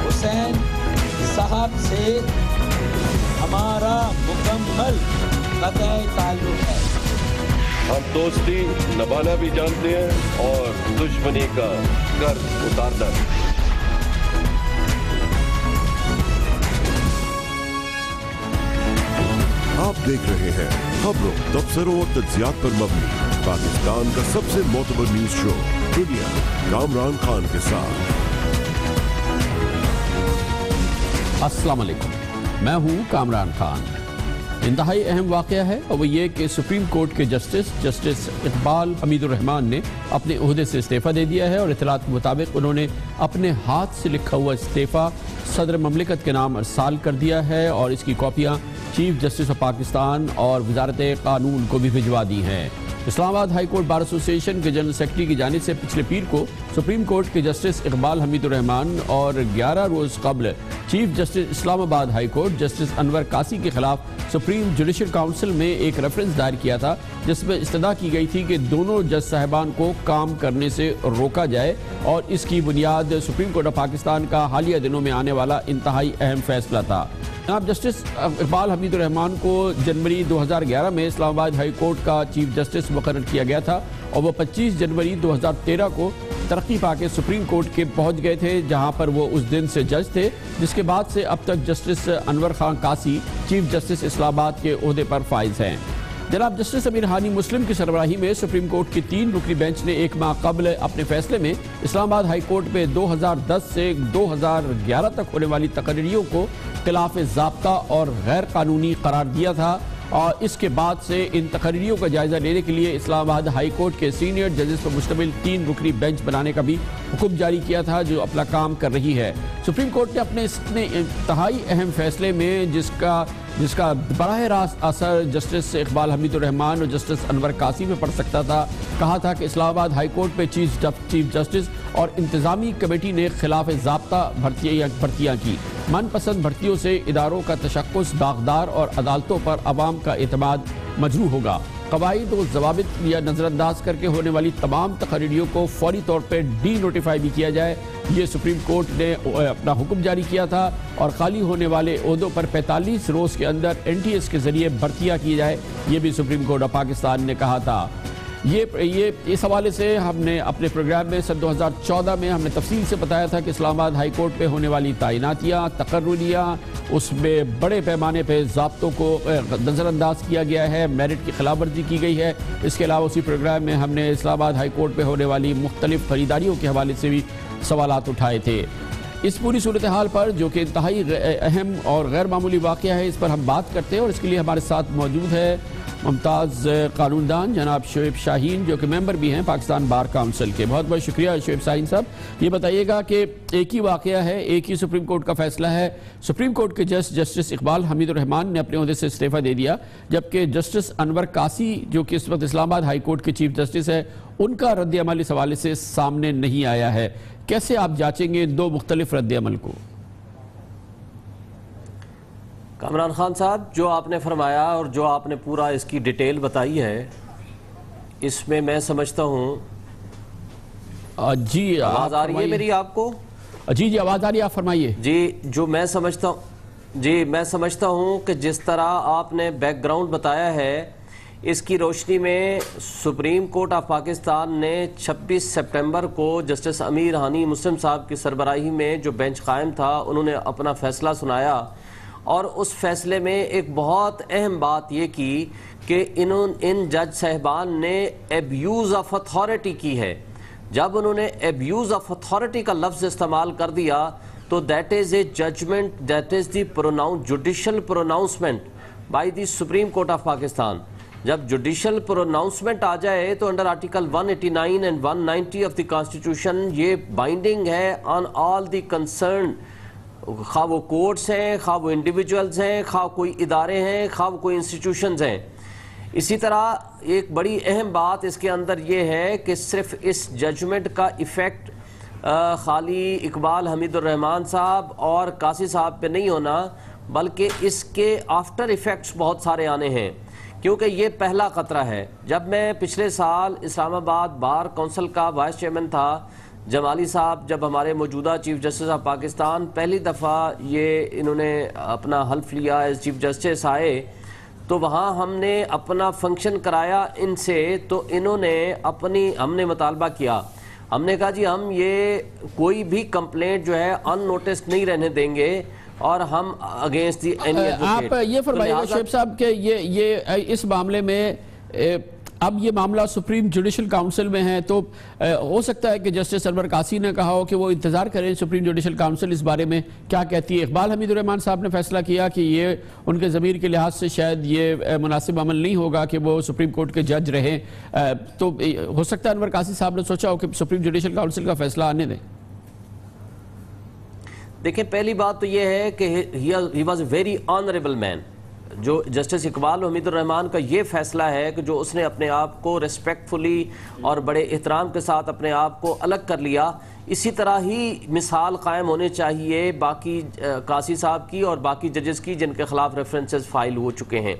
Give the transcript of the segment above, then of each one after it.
حسین صاحب سے ہمارا مکمل قطع تعلق ہے۔ ہم دوستی نبھانا بھی جانتے ہیں اور دشمنی کا قرض اتارنا بھی۔ آپ دیکھ رہے ہیں خبروں، تبصروں اور تجزیات پر مبنی پاکستان کا سب سے معتبر نیوز شو دنیا، کامران خان کے ساتھ۔ السلام علیکم، میں ہوں کامران خان۔ انتہائی اہم واقعہ ہے اور وہ یہ کہ سپریم کورٹ کے جسٹس اقبال حمید الرحمان نے اپنے عہدے سے استعفیٰ دے دیا ہے، اور اطلاعات کے مطابق انہوں نے اپنے ہاتھ سے لکھا ہوا استعفیٰ صدر مملکت کے نام ارسال کر دیا ہے، اور اس کی کاپیاں چیف جسٹس آف پاکستان اور وزارت قانون کو بھی بھجوا دی ہیں۔ اسلام آباد ہائی کورٹ بار ایسوسی ایشن کے جنرل سیکرٹری کی جانب سے پچھلے پیر کو سپریم کورٹ کے جسٹس اقبال حمید الرحمان اور 11 روز قبل چیف جسٹس اسلام آباد ہائی کورٹ جسٹس انور قاسی کے خلاف سپریم جوڈیشل کاؤنسل میں ایک ریفرنس دائر کیا تھا، جس میں استدعا کی گئی تھی کہ دونوں جج صاحبان کو کام کرنے سے روکا جائے، اور اس کی بنیاد سپریم کورٹ آف پاکستان کا حالیہ دنوں میں آنے والا انتہائی اہم فیصلہ تھا۔ جناب جسٹس اقبال حمید الرحمان کو جنوری 2011 میں اسلام آباد ہائی کورٹ کا چیف جسٹس مقرر کیا گیا تھا، اور وہ 25 جنوری 2013 کو ترقی پا کے سپریم کورٹ کے پہنچ گئے تھے، جہاں پر وہ اس دن سے جج تھے، جس کے بعد سے اب تک جسٹس انور خان قاسی چیف جسٹس اسلام آباد کے عہدے پر فائز ہیں۔ جناب جسٹس امیر ہانی مسلم کی سربراہی میں سپریم کورٹ کی 3 رکنی بینچ نے ایک ماہ قبل اپنے فیصلے میں اسلام آباد ہائی کورٹ میں 2010 سے 2011 تک ہونے والی تقرریوں کو خلاف ضابطہ اور غیر قانونی قرار دیا تھا، اور اس کے بعد سے ان تقرریوں کا جائزہ لینے کے لیے اسلام آباد ہائی کورٹ کے سینئر ججز پر مشتمل 3 رکنی بینچ بنانے کا بھی حکم جاری کیا تھا، جو اپنا کام کر رہی ہے۔ سپریم کورٹ نے اپنے اس انتہائی اہم فیصلے میں جس کا براہ راست اثر جسٹس اقبال حمید الرحمان اور جسٹس انور قاسی میں پڑ سکتا تھا، کہا تھا کہ اسلام آباد ہائی کورٹ میں چیف جسٹس اور انتظامی کمیٹی نے خلاف ضابطہ بھرتیاں کی۔ من پسند بھرتیوں سے اداروں کا تشخص داغدار اور عدالتوں پر عوام کا اعتماد مجروح ہوگا۔ قواعد و ضوابط یا نظر انداز کر کے ہونے والی تمام تقرریوں کو فوری طور پہ ڈی نوٹیفائی بھی کیا جائے، یہ سپریم کورٹ نے اپنا حکم جاری کیا تھا، اور خالی ہونے والے عہدوں پر 45 روز کے اندر NTS کے ذریعے بھرتیاں کی جائے، یہ بھی سپریم کورٹ آف پاکستان نے کہا تھا۔ اس حوالے سے ہم نے اپنے پروگرام میں سن 2014 میں ہم نے تفصیل سے بتایا تھا کہ اسلام آباد ہائی کورٹ پہ ہونے والی تعیناتیاں، تقرریاں، اس میں بڑے پیمانے پہ ضابطوں کو نظر انداز کیا گیا ہے، میرٹ کی خلاف ورزی کی گئی ہے۔ اس کے علاوہ اسی پروگرام میں ہم نے اسلام آباد ہائی کورٹ پہ ہونے والی مختلف خریداریوں کے حوالے سے بھی سوالات اٹھائے تھے۔ اس پوری صورتحال پر، جو کہ انتہائی اہم اور غیر معمولی واقعہ ہے، اس پر ہم بات کرتے ہیں، اور اس کے لیے ہمارے ساتھ موجود ہے ممتاز قانون دان جناب شعیب شاہین، جو کہ ممبر بھی ہیں پاکستان بار کونسل کے۔ بہت بہت شکریہ شعیب شاہین صاحب۔ یہ بتائیے گا کہ ایک ہی واقعہ ہے، ایک ہی سپریم کورٹ کا فیصلہ ہے، سپریم کورٹ کے جسٹس اقبال حمید الرحمان نے اپنے عہدے سے استعفیٰ دے دیا، جبکہ جسٹس انور قاسی جو کہ اس وقت اسلام آباد ہائی کورٹ کے چیف جسٹس ہے، ان کا رد عمل اس حوالے سے سامنے نہیں آیا ہے۔ کیسے آپ جانچیں گے دو مختلف رد عمل کو؟ کامران خان صاحب، جو آپ نے فرمایا اور جو آپ نے پورا اس کی ڈیٹیل بتائی ہے، اس میں میں سمجھتا ہوں جی آواز آ رہی ہے میری آپ کو؟ جی آواز آ رہی ہے، آپ فرمائیے۔ جی جو میں سمجھتا ہوں کہ جس طرح آپ نے بیک گراؤنڈ بتایا ہے، اس کی روشنی میں سپریم کورٹ آف پاکستان نے 26 سپٹمبر کو جسٹس امیر ہانی مسلم صاحب کی سربراہی میں جو بینچ قائم تھا، انہوں نے اپنا فیصلہ سنایا، اور اس فیصلے میں ایک بہت اہم بات یہ کی کہ ان جج صاحبان نے ایبیوز آف اتھارٹی کی ہے۔ جب انہوں نے ایبیوز آف اتھارٹی کا لفظ استعمال کر دیا تو that is a judgement, that is the judicial pronouncement by the supreme court of Pakistan. جب جوڈیشل پروناؤنسمنٹ آ جائے تو under article 189 and 190 of the constitution یہ بائنڈنگ ہے آن آل دی کنسرن، خواہ وہ کورٹس ہیں، خواہ وہ انڈیویجولز ہیں، خواہ کوئی ادارے ہیں، خواہ وہ کوئی انسٹیٹیوشنز ہیں۔ اسی طرح ایک بڑی اہم بات اس کے اندر یہ ہے کہ صرف اس ججمنٹ کا ایفیکٹ خالی اقبال حمید الرحمان صاحب اور قاسی صاحب پہ نہیں ہونا، بلکہ اس کے آفٹر ایفیکٹس بہت سارے آنے ہیں، کیونکہ یہ پہلا خطرہ ہے۔ جب میں پچھلے سال اسلام آباد بار کونسل کا وائس چیئرمین تھا جمالی صاحب جب ہمارے موجودہ چیف جسٹس آف پاکستان پہلی دفعہ یہ انہوں نے اپنا حلف لیا ایز چیف جسٹس آئے تو وہاں ہم نے اپنا فنکشن کرایا ان سے، تو انہوں نے ہم نے مطالبہ کیا، ہم نے کہا جی ہم یہ کوئی بھی کمپلینٹ جو ہے ان نوٹسڈ نہیں رہنے دیں گے اور ہم اگینسٹ دی اینی ایڈوکیٹ۔ آپ یہ فرمائیے گا شعیب صاحب کہ یہ اس معاملے میں اب یہ معاملہ سپریم جوڈیشل کاؤنسل میں ہے، تو ہو سکتا ہے کہ جسٹس انور قاسی نے کہا ہو کہ وہ انتظار کریں سپریم جوڈیشل کاؤنسل اس بارے میں کیا کہتی ہے۔ اقبال حمید الرحمان صاحب نے فیصلہ کیا کہ یہ ان کے ضمیر کے لحاظ سے شاید یہ مناسب عمل نہیں ہوگا کہ وہ سپریم کورٹ کے جج رہیں، تو ہو سکتا ہے انور قاسی صاحب نے سوچا ہو کہ سپریم جوڈیشل کاؤنسل کا فیصلہ آنے دیں۔ دیکھیں پہلی بات تو یہ ہے کہ he was a very honorable man۔ جو جسٹس اقبال حمید الرحمان کا یہ فیصلہ ہے کہ جو اس نے اپنے آپ کو ریسپیکٹفلی اور بڑے احترام کے ساتھ اپنے آپ کو الگ کر لیا، اسی طرح ہی مثال قائم ہونے چاہیے باقی قاسی صاحب کی اور باقی ججز کی جن کے خلاف ریفرنسز فائل ہو چکے ہیں۔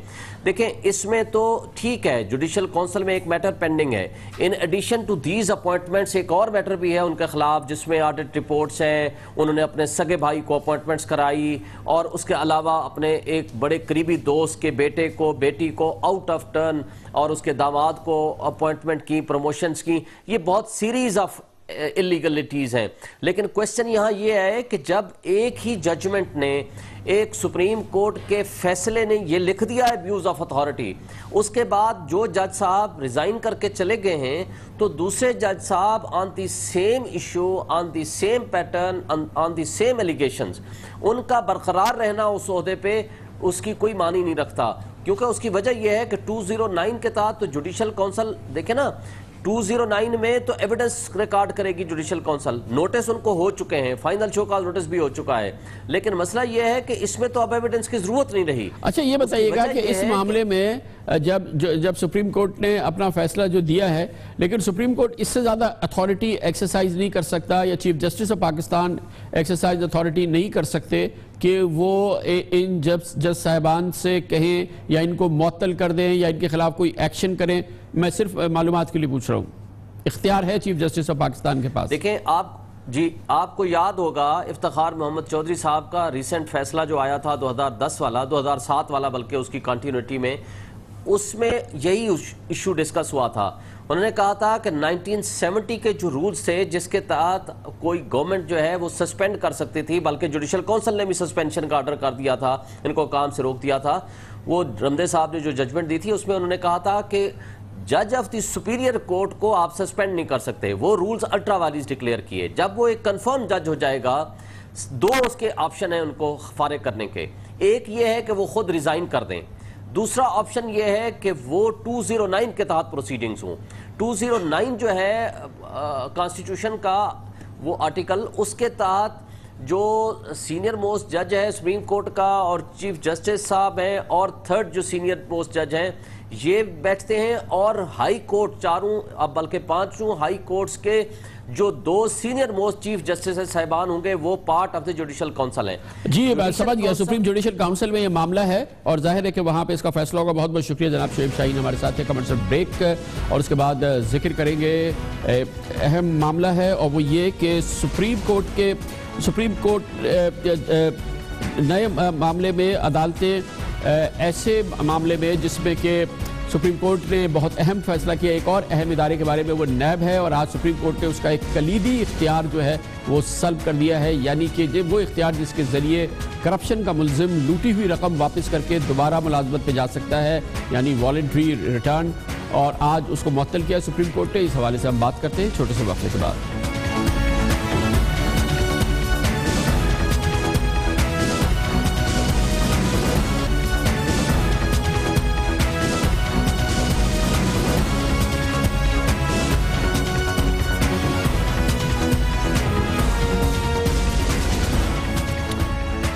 دیکھیں اس میں تو ٹھیک ہے جوڈیشل کونسل میں ایک میٹر پینڈنگ ہے، in addition to these appointments ایک اور میٹر بھی ہے ان کے خلاف جس میں آڈٹ رپورٹس ہیں، انہوں نے اپنے سگے بھائی کو اپوائنٹمنٹس کرائی اور اس کے علاوہ اپنے ایک بڑے قریبی دوست کے بیٹے کو بیٹی کو آؤٹ آف ٹرن اور اس کے داماد کو اپوائنٹمنٹ کی، پروموشنز کی، یہ بہت سیریز آف اللیگلٹیز ہیں۔ لیکن کویسچن یہاں یہ ہے کہ جب ایک ہی ججمنٹ نے ایک سپریم کورٹ کے فیصلے نے یہ لکھ دیا ہے ابیوز آف اتھارٹی، اس کے بعد جو جج صاحب ریزائن کر کے چلے گئے ہیں تو دوسرے جج صاحب on the same issue, on the same pattern, on the same allegations, ان کا برقرار رہنا اس عہدے پہ اس کی کوئی معنی نہیں رکھتا، کیونکہ اس کی وجہ یہ ہے کہ 209 کے تحت تو جوڈیشل کونسل دیکھیں نا 209 میں تو ایویڈنس ریکارڈ کرے گی جوڈیشل کونسل، نوٹس ان کو ہو چکے ہیں، فائنل شو کاز نوٹس بھی ہو چکا ہے، لیکن مسئلہ یہ ہے کہ اس میں تو اب ایویڈنس کی ضرورت نہیں رہی۔ اچھا یہ بتائیے گا کہ اس معاملے میں جب سپریم کورٹ نے اپنا فیصلہ جو دیا ہے، لیکن سپریم کورٹ اس سے زیادہ اتھارٹی ایکسرسائز نہیں کر سکتا یا chief justice of Pakistan exercise authority نہیں کر سکتے کہ وہ ان جج صاحبان سے کہیں یا ان کو معطل کر دیں یا ان کے خلاف کوئی ایکشن کریں؟ میں صرف معلومات کے لیے پوچھ رہا ہوں، اختیار ہے چیف جسٹس آف پاکستان کے پاس؟ دیکھیں آپ کو یاد ہوگا افتخار محمد چودھری صاحب کا ریسنٹ فیصلہ جو آیا تھا 2010 والا 2007 والا بلکہ اس کی کنٹینیوٹی میں، اس میں یہی ایشو ڈسکس ہوا تھا۔ انہوں نے کہا تھا کہ 1970 کے جو رولز تھے جس کے تحت کوئی گورنمنٹ جو ہے وہ سسپینڈ کر سکتی تھی، بلکہ جوڈیشل کونسل نے بھی سسپینشن کا آرڈر کر دیا تھا، ان کو کام سے روک دیا تھا، وہ رمدے صاحب نے جو ججمنٹ دی تھی اس میں انہوں نے کہا تھا کہ جج آف دی سپیریئر کورٹ کو آپ سسپینڈ نہیں کر سکتے، وہ رولز الٹرا وائلیز ڈکلیئر کیے۔ جب وہ ایک کنفرم جج ہو جائے گا، دو اس کے آپشن ہیں ان کو فارغ کرنے کے، ایک یہ ہے کہ وہ خود ریزائن کر دیں، دوسرا آپشن یہ ہے کہ وہ 209 کے تحت پروسیڈنگز ہوں۔ 209 جو ہے کانسٹیٹیوشن کا وہ آرٹیکل، اس کے تحت جو سینئر موسٹ جج ہے سپریم کورٹ کا اور چیف جسٹس صاحب ہیں اور تھرڈ جو سینئر موسٹ جج ہیں یہ بیٹھتے ہیں، اور ہائی کورٹ چاروں اب بلکہ پانچوں ہائی کورٹس کے جو دو سینئر موسٹ چیف جسٹس صاحبان ہوں گے وہ part of the judicial council ہیں۔ جی سمجھ گیا، سپریم جوڈیشل کاؤنسل میں یہ معاملہ ہے اور ظاہر ہے کہ وہاں پہ اس کا فیصلہ ہوگا۔ بہت بہت شکریہ جناب شعیب شاہین ہمارے ساتھ ہے۔ کمرشل بریک اور اس کے بعد ذکر کریں گے اہم معاملہ ہے اور وہ یہ کہ سپریم کورٹ نئے معاملے میں عدالتیں ایسے معاملے میں جس میں کہ سپریم کورٹ نے بہت اہم فیصلہ کیا، ایک اور اہم ادارے کے بارے میں، وہ نیب ہے، اور آج سپریم کورٹ نے اس کا ایک کلیدی اختیار جو ہے وہ سلب کر دیا ہے، یعنی کہ وہ اختیار جس کے ذریعے کرپشن کا ملزم لوٹی ہوئی رقم واپس کر کے دوبارہ ملازمت پہ جا سکتا ہے، یعنی والنٹری ریٹرن، اور آج اس کو معطل کیا سپریم کورٹ نے۔ اس حوالے سے ہم بات کرتے ہیں چھوٹے سے وقفے کے بعد۔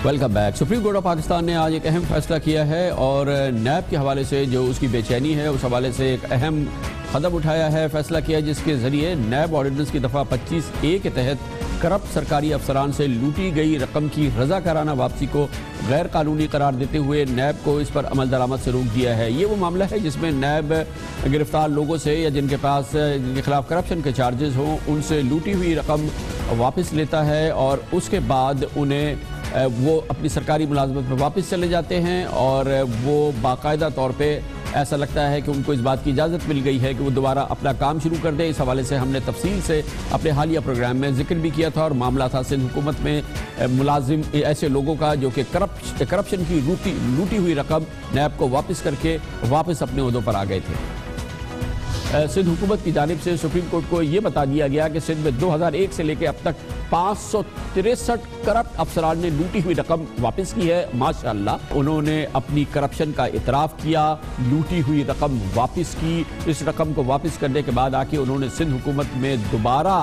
Welcome back. Supreme court of Pakistan نے آج ایک اہم فیصلہ کیا ہے اور نیب کے حوالے سے جو اس کی بے چینی ہے اس حوالے سے ایک اہم قدم اٹھایا ہے، فیصلہ کیا جس کے ذریعے نیب آرڈیننس کی دفعہ 25A کے تحت کرپٹ سرکاری افسران سے لوٹی گئی رقم کی رضاکارانہ واپسی کو غیر قانونی قرار دیتے ہوئے نیب کو اس پر عمل درآمد سے روک دیا ہے۔ یہ وہ معاملہ ہے جس میں نیب گرفتار لوگوں سے یا جن کے خلاف کرپشن کے چارجز ہوں ان سے لوٹی ہوئی رقم واپس لیتا ہے اور اس کے بعد انہیں وہ اپنی سرکاری ملازمت میں واپس چلے جاتے ہیں اور وہ باقاعدہ طور پہ ایسا لگتا ہے کہ ان کو اس بات کی اجازت مل گئی ہے کہ وہ دوبارہ اپنا کام شروع کر دیں۔ اس حوالے سے ہم نے تفصیل سے اپنے حالیہ پروگرام میں ذکر بھی کیا تھا اور معاملہ تھا سندھ حکومت میں ملازم ایسے لوگوں کا جو کہ کرپشن کی لوٹی ہوئی رقم نیب کو واپس کر کے واپس اپنے عہدوں پر آ گئے تھے۔ سندھ حکومت کی جانب سے سپریم کورٹ کو یہ بتا دیا گیا کہ سندھ میں 2001 سے لے کے اب تک 563 کرپٹ افسران نے لوٹی ہوئی رقم واپس کی ہے۔ ماشاءاللہ انہوں نے اپنی کرپشن کا اعتراف کیا، لوٹی ہوئی رقم واپس کی۔ اس رقم کو واپس کرنے کے بعد آ کے انہوں نے سندھ حکومت میں دوبارہ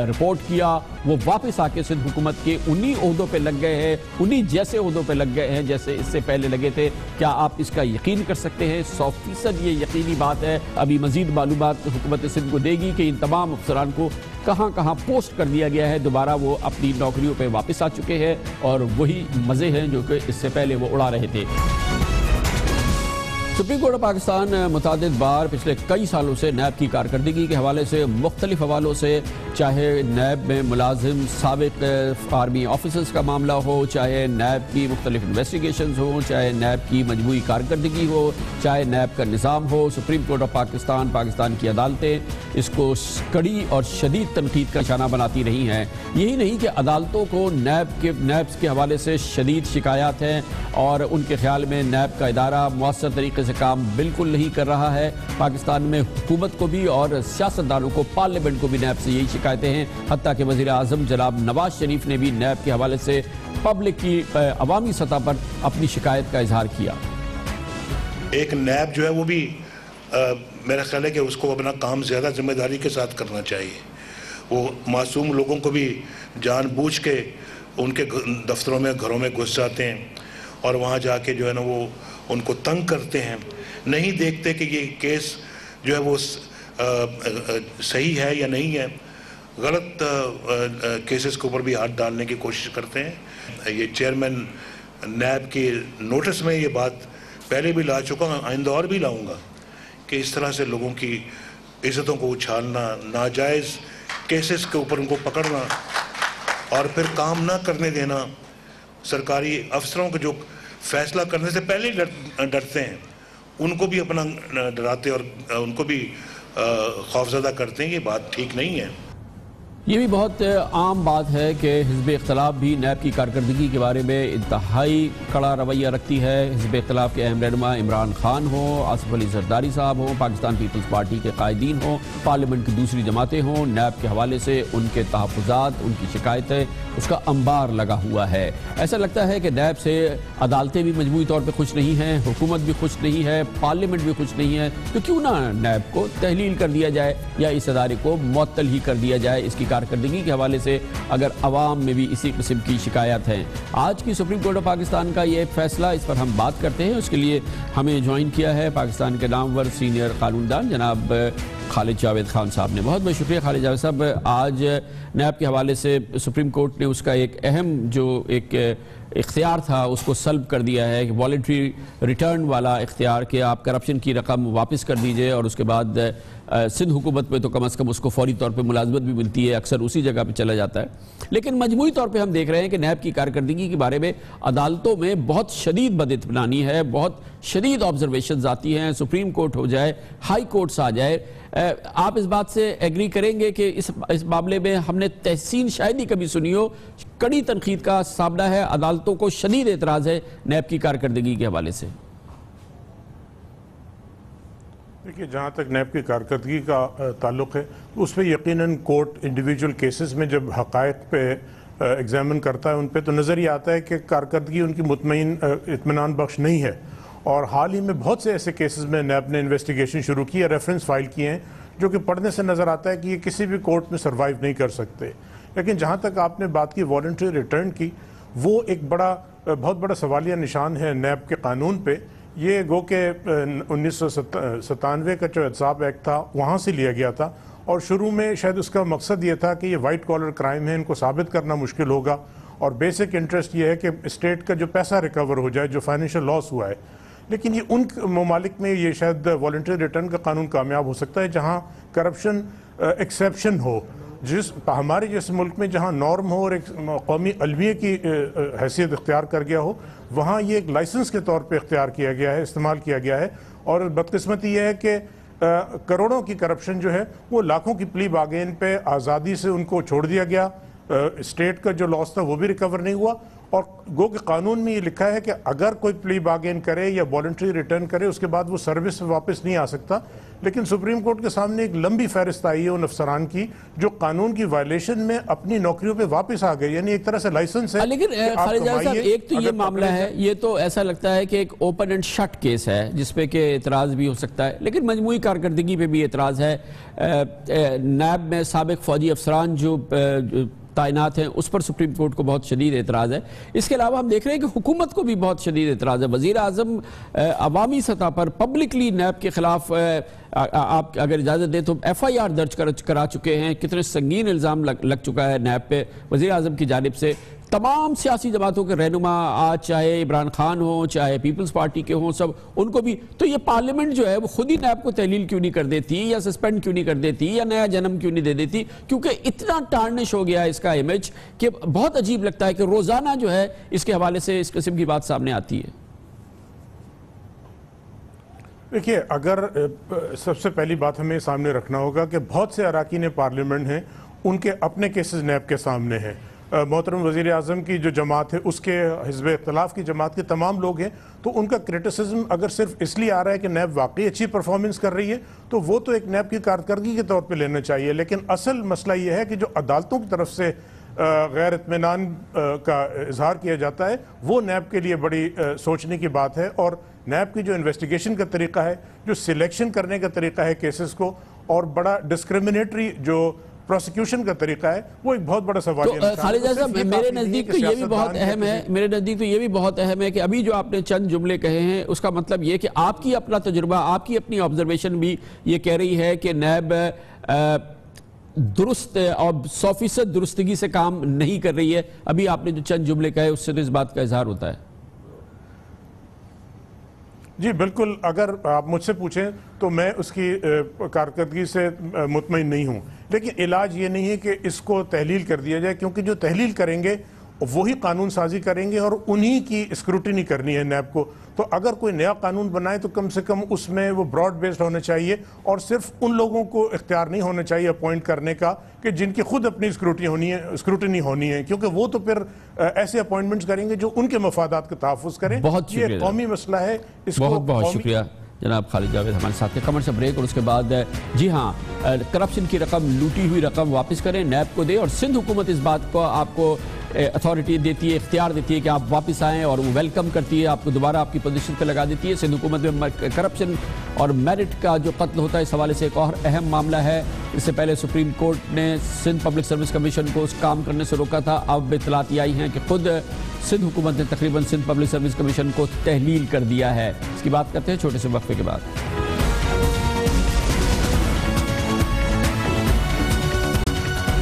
رپورٹ کیا، وہ واپس آ کے سندھ حکومت کے انہی عہدوں پہ لگ گئے ہیں، انہی جیسے عہدوں پہ لگ گئے ہیں جیسے اس سے پہلے لگے تھے۔ کیا آپ اس کا یقین کر سکتے ہیں؟ 100% یہ یقینی بات ہے۔ ابھی مزید معلومات حکومت سندھ کو دے گی کہ ان تمام افسران کو کہاں کہاں پوسٹ کر دیا گیا ہے، دوبارہ وہ اپنی نوکریوں پہ واپس آ چکے ہیں اور وہی مزے ہیں جو کہ اس سے پہلے وہ اڑا رہے تھے۔ سپریم کورٹ آف پاکستان متعدد بار پچھلے کئی سالوں سے نیب کی کارکردگی کے حوالے سے مختلف حوالوں سے، چاہے نیب میں ملازم سابق آرمی آفیسرز کا معاملہ ہو، چاہے نیب کی مختلف انویسٹیگیشنز ہوں، چاہے نیب کی مجموعی کارکردگی ہو، چاہے نیب کا نظام ہو، سپریم کورٹ آف پاکستان کی عدالتیں اس کو کڑی اور شدید تنقید کا نشانہ بناتی رہی ہیں۔ یہی نہیں کہ عدالتوں کو نیب کے حوالے سے شدید شکایات ہیں اور ان کے خیال میں نیب کا ادارہ مؤثر طریقے سے کام بالکل نہیں کر رہا ہے۔ پاکستان میں حکومت کو بھی اور سیاستدانوں کو، پارلیمنٹ کو بھی نیب سے یہی شکایتیں ہیں، حتیٰ کہ وزیر اعظم جناب نواز شریف نے بھی نیب کے حوالے سے پبلک کی عوامی سطح پر اپنی شکایت کا اظہار کیا۔ ایک نیب جو ہے وہ بھی میرا خیال ہے کہ اس کو اپنا کام زیادہ ذمہ داری کے ساتھ کرنا چاہیے۔ وہ معصوم لوگوں کو بھی جان بوجھ کے ان کے دفتروں میں، گھروں میں گھس جاتے ہیں اور وہاں جا کے جو ہے نا وہ ان کو تنگ کرتے ہیں، نہیں دیکھتے کہ یہ کیس جو ہے وہ صحیح ہے یا نہیں ہے، غلط کیسز کے اوپر بھی ہاتھ ڈالنے کی کوشش کرتے ہیں۔ یہ چیئرمین نیب کے نوٹس میں یہ بات پہلے بھی لا چکا ہوں، آئندہ اور بھی لاؤں گا کہ اس طرح سے لوگوں کی عزتوں کو اچھالنا، ناجائز کیسز کے اوپر ان کو پکڑنا اور پھر کام نہ کرنے دینا، سرکاری افسروں کو جو فیصلہ کرنے سے پہلے ڈرتے ہیں ان کو بھی اپنا ڈراتے اور ان کو بھی خوفزدہ کرتے ہیں، یہ بات ٹھیک نہیں ہے۔ یہ بھی بہت عام بات ہے کہ حزب اختلاف بھی نیب کی کارکردگی کے بارے میں انتہائی کڑا رویہ رکھتی ہے۔ حزب اختلاف کے اہم رہنما عمران خان ہوں، آصف علی زرداری صاحب ہوں، پاکستان پیپلز پارٹی کے قائدین ہوں، پارلیمنٹ کی دوسری جماعتیں ہوں، نیب کے حوالے سے ان کے تحفظات، ان کی شکایتیں، اس کا انبار لگا ہوا ہے۔ ایسا لگتا ہے کہ نیب سے عدالتیں بھی مجموعی طور پہ خوش نہیں ہیں، حکومت بھی خوش نہیں ہے، پارلیمنٹ بھی خوش نہیں ہے، تو کیوں نہ نیب کو تحلیل کر دیا جائے یا اس ادارے کو معطل ہی کر دیا جائے۔ اس کی کارکردگی کے حوالے سے اگر عوام میں بھی اسی قسم کی شکایات ہیں۔ آج کی سپریم کورٹ آف پاکستان کا یہ فیصلہ، اس پر ہم بات کرتے ہیں۔ اس کے لیے ہمیں جوائن کیا ہے پاکستان کے نامور سینئر قانوندان جناب خالد جاوید خان صاحب نے۔ بہت بہت شکریہ خالد جاوید صاحب۔ آج نیب کے حوالے سے سپریم کورٹ نے اس کا ایک اہم جو ایک اختیار تھا اس کو سلب کر دیا ہے، والنٹری ریٹرن والا اختیار کہ آپ کرپشن کی رقم واپس کر دیجئے اور اس کے بعد سندھ حکومت میں تو کم از کم اس کو فوری طور پہ ملازمت بھی ملتی ہے، اکثر اسی جگہ پہ چلا جاتا ہے۔ لیکن مجموعی طور پہ ہم دیکھ رہے ہیں کہ نیب کی کارکردگی کے بارے میں عدالتوں میں بہت شدید بدعنوانی ہے، بہت شدید آبزرویشنز آتی ہیں، سپریم کورٹ ہو جائے، ہائی کورٹس آ جائے۔ آپ اس بات سے ایگری کریں گے کہ اس معاملے میں ہم نے تحسین شاید ہی کبھی سنی ہو، کڑی تنقید کا سامنا ہے، عدالتوں کو شدید اعتراض ہے نیب کی کارکردگی کے حوالے سے؟ دیکھیے، جہاں تک نیب کی کارکردگی کا تعلق ہے اس پہ یقیناً کورٹ انڈیویجول کیسز میں جب حقائق پہ ایگزامن کرتا ہے ان پہ تو نظر یہ آتا ہے کہ کارکردگی ان کی اطمینان بخش نہیں ہے، اور حال ہی میں بہت سے ایسے کیسز میں نیب نے انویسٹیگیشن شروع کی ہے، ریفرنس فائل کیے ہیں، جو کہ پڑھنے سے نظر آتا ہے کہ یہ کسی بھی کورٹ میں سروائیو نہیں کر سکتے۔ لیکن جہاں تک آپ نے بات کی والنٹری ریٹرن کی، وہ ایک بہت بڑا سوالیہ نشان ہے نیب کے قانون پہ۔ یہ گو کہ 1997 کا جو احتساب ایکٹ تھا وہاں سے لیا گیا تھا، اور شروع میں شاید اس کا مقصد یہ تھا کہ یہ وائٹ کالر کرائم ہے، ان کو ثابت کرنا مشکل ہوگا، اور بیسک انٹرسٹ یہ ہے کہ اسٹیٹ کا جو پیسہ ریکور ہو جائے جو فائنینشیل لاس ہوا ہے. لیکن یہ ان ممالک میں یہ شاید والنٹری ریٹرن کا قانون کامیاب ہو سکتا ہے جہاں کرپشن ایکسیپشن ہو. ہمارے جیسے ملک میں جہاں نارم ہو اور ایک قومی المیہ کی حیثیت اختیار کر گیا ہو، وہاں یہ ایک لائسنس کے طور پہ اختیار کیا گیا ہے، استعمال کیا گیا ہے. اور بدقسمتی یہ ہے کہ کروڑوں کی کرپشن جو ہے وہ لاکھوں کی پلی باگین پہ آزادی سے ان کو چھوڑ دیا گیا. اسٹیٹ کا جو لاس تھا وہ بھی ریکور نہیں ہوا، اور گو کہ قانون میں یہ لکھا ہے کہ اگر کوئی پلی بارگین کرے یا والنٹری ریٹرن کرے اس کے بعد وہ سروس سے واپس نہیں آ سکتا. لیکن سپریم کورٹ کے سامنے ایک لمبی فہرست آئی ہے ان افسران کی جو قانون کی وائلیشن میں اپنی نوکریوں پہ واپس آ گئے، یعنی ایک طرح سے لائسنس ہے. لیکن خالد جاوید صاحب ایک تو یہ معاملہ ہے، یہ تو ایسا لگتا ہے کہ ایک اوپن اینڈ شٹ کیس ہے جس پہ کہ اعتراض بھی ہو سکتا ہے، لیکن مجموعی کارکردگی پہ بھی اعتراض ہے. نیب میں سابق فوجی افسران جو تعینات ہیں اس پر سپریم کورٹ کو بہت شدید اعتراض ہے. اس کے علاوہ ہم دیکھ رہے ہیں کہ حکومت کو بھی بہت شدید اعتراض ہے. وزیر اعظم عوامی سطح پر پبلکلی نیب کے خلاف آپ اگر اجازت دیں تو ایف آئی آر درج کرا چکے ہیں. کتنے سنگین الزام لگ چکا ہے نیب پہ وزیر اعظم کی جانب سے. تمام سیاسی جماعتوں کے رہنما آج چاہے عمران خان ہوں چاہے پیپلز پارٹی کے ہوں سب ان کو بھی تو یہ پارلیمنٹ جو ہے وہ خود ہی نیب کو تحلیل کیوں نہیں کر دیتی یا سسپینڈ کیوں نہیں کر دیتی یا نیا جنم کیوں نہیں دے دیتی، کیونکہ اتنا ٹارنش ہو گیا ہے اس کا امیج کہ بہت عجیب لگتا ہے کہ روزانہ جو ہے اس کے حوالے سے اس قسم کی بات سامنے آتی ہے. دیکھیے اگر سب سے پہلی بات ہمیں سامنے رکھنا ہوگا کہ بہت سے اراکین پارلیمنٹ ہیں ان کے اپنے کیسز نیب کے سامنے ہیں. محترم وزیر اعظم کی جو جماعت ہے اس کے حزب اختلاف کی جماعت کے تمام لوگ ہیں، تو ان کا کرٹیسزم اگر صرف اس لیے آ رہا ہے کہ نیب واقعی اچھی پرفارمنس کر رہی ہے تو وہ تو ایک نیب کی کارکردگی کے طور پہ لینا چاہیے. لیکن اصل مسئلہ یہ ہے کہ جو عدالتوں کی طرف سے غیر اطمینان کا اظہار کیا جاتا ہے وہ نیب کے لیے بڑی سوچنے کی بات ہے. اور نیب کی جو انویسٹیگیشن کا طریقہ ہے، جو سلیکشن کرنے کا طریقہ ہے کیسز کو، اور بڑا ڈسکریمنیٹری جو پروسیکیوشن کا طریقہ ہے، وہ ایک بہت بڑا سوال ہے. خالد صاحب میرے نزدیک تو یہ بھی بہت اہم ہے کہ ابھی جو آپ نے چند جملے کہے ہیں اس کا مطلب یہ کہ آپ کی اپنا تجربہ، آپ کی اپنی آبزرویشن بھی یہ کہہ رہی ہے کہ نیب درست اور 100% درستگی سے کام نہیں کر رہی ہے. ابھی آپ نے جو چند جملے کہے اس سے تو اس بات کا اظہار ہوتا ہے. جی بالکل، اگر آپ مجھ سے پوچھیں تو میں اس کی کارکردگی سے مطمئن نہیں ہوں، لیکن علاج یہ نہیں ہے کہ اس کو تحلیل کر دیا جائے، کیونکہ جو تحلیل کریں گے وہی قانون سازی کریں گے اور انہی کی اسکروٹنی کرنی ہے نیب کو. تو اگر کوئی نیا قانون بنائے تو کم سے کم اس میں وہ براڈ بیسڈ ہونا چاہیے اور صرف ان لوگوں کو اختیار نہیں ہونا چاہیے اپوائنٹ کرنے کا کہ جن کی خود اپنی اسکروٹنی ہونی ہے، کیونکہ وہ تو پھر ایسے اپوائنٹمنٹس کریں گے جو ان کے مفادات کا تحفظ کریں. یہ قومی مسئلہ ہے. بہت شکریہ جناب خالد جاوید ہمارے ساتھ تھے. کمر سے بریک اور اس کے بعد جی ہاں کرپشن کی رقم، لوٹی ہوئی رقم واپس کریں، نیب کو دے. اور سندھ حکومت اس بات کو آپ کو اتھارٹی دیتی ہے، اختیار دیتی ہے کہ آپ واپس آئیں، اور وہ ویلکم کرتی ہے آپ کو، دوبارہ آپ کی پوزیشن پہ لگا دیتی ہے. سندھ حکومت میں کرپشن اور میرٹ کا جو قتل ہوتا ہے اس حوالے سے ایک اور اہم معاملہ ہے. اس سے پہلے سپریم کورٹ نے سندھ پبلک سروس کمیشن کو اس کام کرنے سے روکا تھا. اب اطلاعات یہ آئی ہیں کہ خود سندھ حکومت نے تقریباً سندھ پبلک سروس کمیشن کو تحلیل کر دیا ہے. اس کی بات کرتے ہیں چھوٹے سے وقفے کے بعد.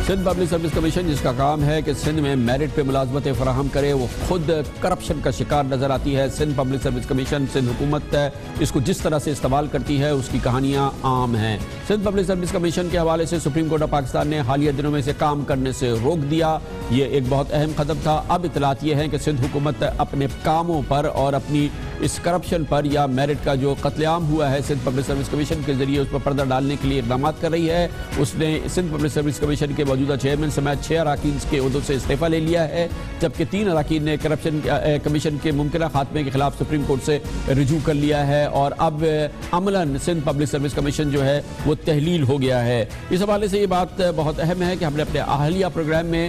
سندھ پبلک سروس کمیشن جس کا کام ہے کہ سندھ میں میرٹ پہ ملازمتیں فراہم کرے، وہ خود کرپشن کا شکار نظر آتی ہے. Sindh public service commission Sindh حکومت اس کو جس طرح سے استعمال کرتی ہے اس کی کہانیاں عام ہیں. سندھ پبلک سروس کمیشن کے حوالے سے سپریم کورٹ آف پاکستان نے حالیہ دنوں میں سے کام کرنے سے روک دیا. یہ ایک بہت اہم قدم تھا. اب اطلاعات یہ ہیں کہ سندھ حکومت اپنے کاموں پر اور اپنی اس کرپشن پر یا میرٹ کا جو قتل عام ہوا ہے سندھ پبلک سروس کمیشن کے ذریعے اس پر پردہ ڈالنے کے لیے اقدامات کر رہی ہے. اس نے سندھ پبلک سروس کمیشن کے موجودہ چیئرمین سمیت 6 اراکین کے عہدوں سے استعفیٰ لے لیا ہے، جبکہ 3 اراکین نے کرپشن کمیشن کے ممکنہ خاتمے کے خلاف سپریم کورٹ سے رجوع کر لیا ہے. اور اب عملاً سندھ پبلک سروس کمیشن جو ہے وہ تحلیل ہو گیا ہے. اس حوالے سے یہ بات بہت اہم ہے کہ ہم نے اپنے اہلیہ پروگرام میں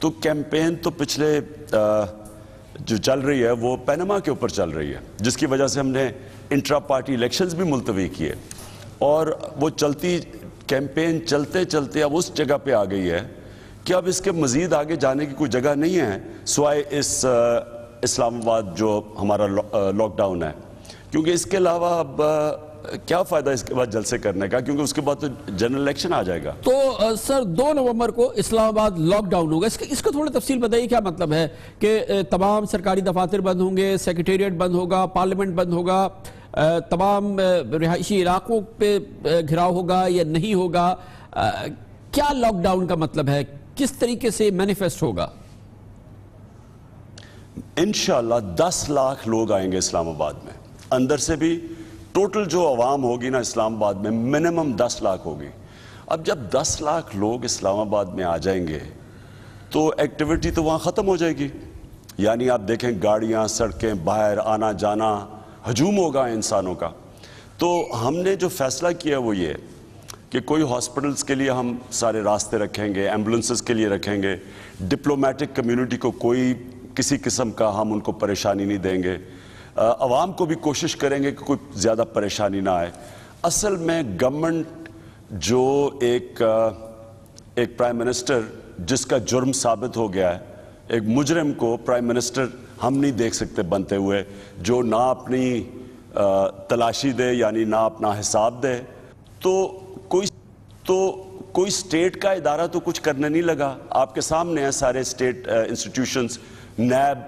تو کیمپین تو پچھلے جو چل رہی ہے وہ پینما کے اوپر چل رہی ہے، جس کی وجہ سے ہم نے انٹرا پارٹی الیکشنز بھی ملتوی کیے، اور وہ چلتی کیمپین چلتے چلتے اب اس جگہ پہ آ گئی ہے کہ اب اس کے مزید آگے جانے کی کوئی جگہ نہیں ہے سوائے اس اسلام آباد جو ہمارا لاک ڈاؤن ہے، کیونکہ اس کے علاوہ اب کیا فائدہ اس کے بعد جلسے کرنے کا، کیونکہ اس کے بعد تو جنرل الیکشن آ جائے گا۔ تو سر 2 نومبر کو اسلام آباد لاک ڈاؤن ہوگا، اس کو تھوڑی تفصیل بتائیے، کیا مطلب ہے کہ تمام سرکاری دفاتر بند ہوں گے، سیکریٹریٹ بند ہوگا، پارلیمنٹ بند ہوگا، تمام رہائشی علاقوں پہ گھراؤ ہوگا یا نہیں ہوگا؟ کیا لاک ڈاؤن کا مطلب ہے، کس طریقے سے مینیفیسٹ ہوگا؟ انشاءاللہ 10 لاکھ لوگ آئیں گے اسلام آباد میں، اندر سے بھی ٹوٹل جو عوام ہوگی نا اسلام آباد میں منیمم 10 لاکھ ہوگی۔ اب جب 10 لاکھ لوگ اسلام آباد میں آ جائیں گے تو ایکٹیویٹی تو وہاں ختم ہو جائے گی، یعنی آپ دیکھیں گاڑیاں، سڑکیں، باہر آنا جانا، ہجوم ہوگا انسانوں کا۔ تو ہم نے جو فیصلہ کیا وہ یہ کہ کوئی ہاسپٹلز کے لیے ہم سارے راستے رکھیں گے، ایمبولنسز کے لیے رکھیں گے، ڈپلومیٹک کمیونٹی کو کوئی کسی قسم کا ہم ان کو پریشانی نہیں دیں گے، عوام کو بھی کوشش کریں گے کہ کوئی زیادہ پریشانی نہ آئے۔ اصل میں گورنمنٹ جو ایک پرائم منسٹر جس کا جرم ثابت ہو گیا ہے، ایک مجرم کو پرائم منسٹر ہم نہیں دیکھ سکتے بنتے ہوئے، جو نہ اپنی تلاشی دے یعنی نہ اپنا حساب دے، تو کوئی اسٹیٹ کا ادارہ تو کچھ کرنے نہیں لگا۔ آپ کے سامنے ہیں سارے اسٹیٹ انسٹیٹیوشنز، نیب،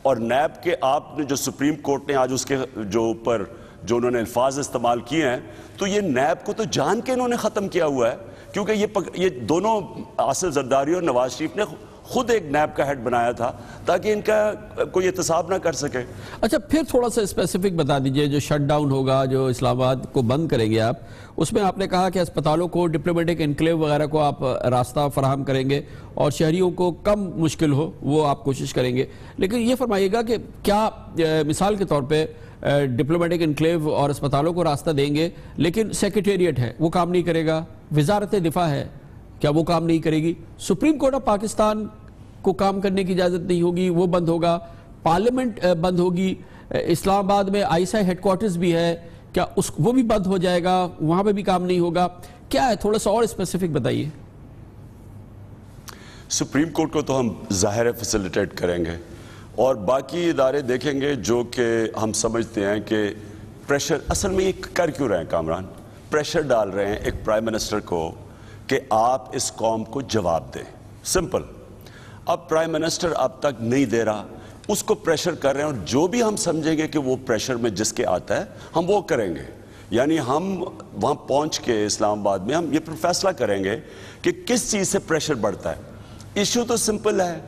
اور نیب کے آپ نے جو سپریم کورٹ نے آج اس کے جو اوپر جو انہوں نے الفاظ استعمال کیے ہیں، تو یہ نیب کو تو جان کے انہوں نے ختم کیا ہوا ہے، کیونکہ یہ دونوں آصف زرداری اور نواز شریف نے خود ایک نیب کا ہیڈ بنایا تھا تاکہ ان کا کوئی احتساب نہ کر سکے۔ اچھا پھر تھوڑا سا اسپیسیفک بتا دیجئے، جو شٹ ڈاؤن ہوگا، جو اسلام آباد کو بند کریں گے آپ، اس میں آپ نے کہا کہ اسپتالوں کو، ڈپلومیٹک انکلیو وغیرہ کو آپ راستہ فراہم کریں گے اور شہریوں کو کم مشکل ہو وہ آپ کوشش کریں گے، لیکن یہ فرمائیے گا کہ کیا مثال کے طور پہ ڈپلومیٹک انکلیو اور اسپتالوں کو راستہ دیں گے لیکن سیکریٹریٹ ہے وہ کام نہیں کرے گا، وزارت دفاع ہے کیا وہ کام نہیں کرے گی، سپریم کورٹ آف پاکستان کو کام کرنے کی اجازت نہیں ہوگی، وہ بند ہوگا، پارلیمنٹ بند ہوگی، اسلام آباد میں ISI ہیڈ کوارٹرز بھی ہے، کیا وہ بھی بند ہو جائے گا، وہاں پہ بھی کام نہیں ہوگا؟ کیا ہے، تھوڑا سا اور اسپیسیفک بتائیے۔ سپریم کورٹ کو تو ہم ظاہر فیسیلیٹیٹ کریں گے اور باقی ادارے دیکھیں گے جو کہ ہم سمجھتے ہیں کہ پریشر، اصل میں یہ کر کیوں رہے ہیں کامران، پریشر ڈال رہے ہیں ایک پرائم منسٹر کو کہ آپ اس قوم کو جواب دیں، سمپل۔ اب پرائم منسٹر اب تک نہیں دے رہا، اس کو پریشر کر رہے ہیں، اور جو بھی ہم سمجھیں گے کہ وہ پریشر میں جس کے آتا ہے ہم وہ کریں گے، یعنی ہم وہاں پہنچ کے اسلام آباد میں ہم یہ فیصلہ کریں گے کہ کس چیز سے پریشر بڑھتا ہے۔ ایشو تو سمپل ہے،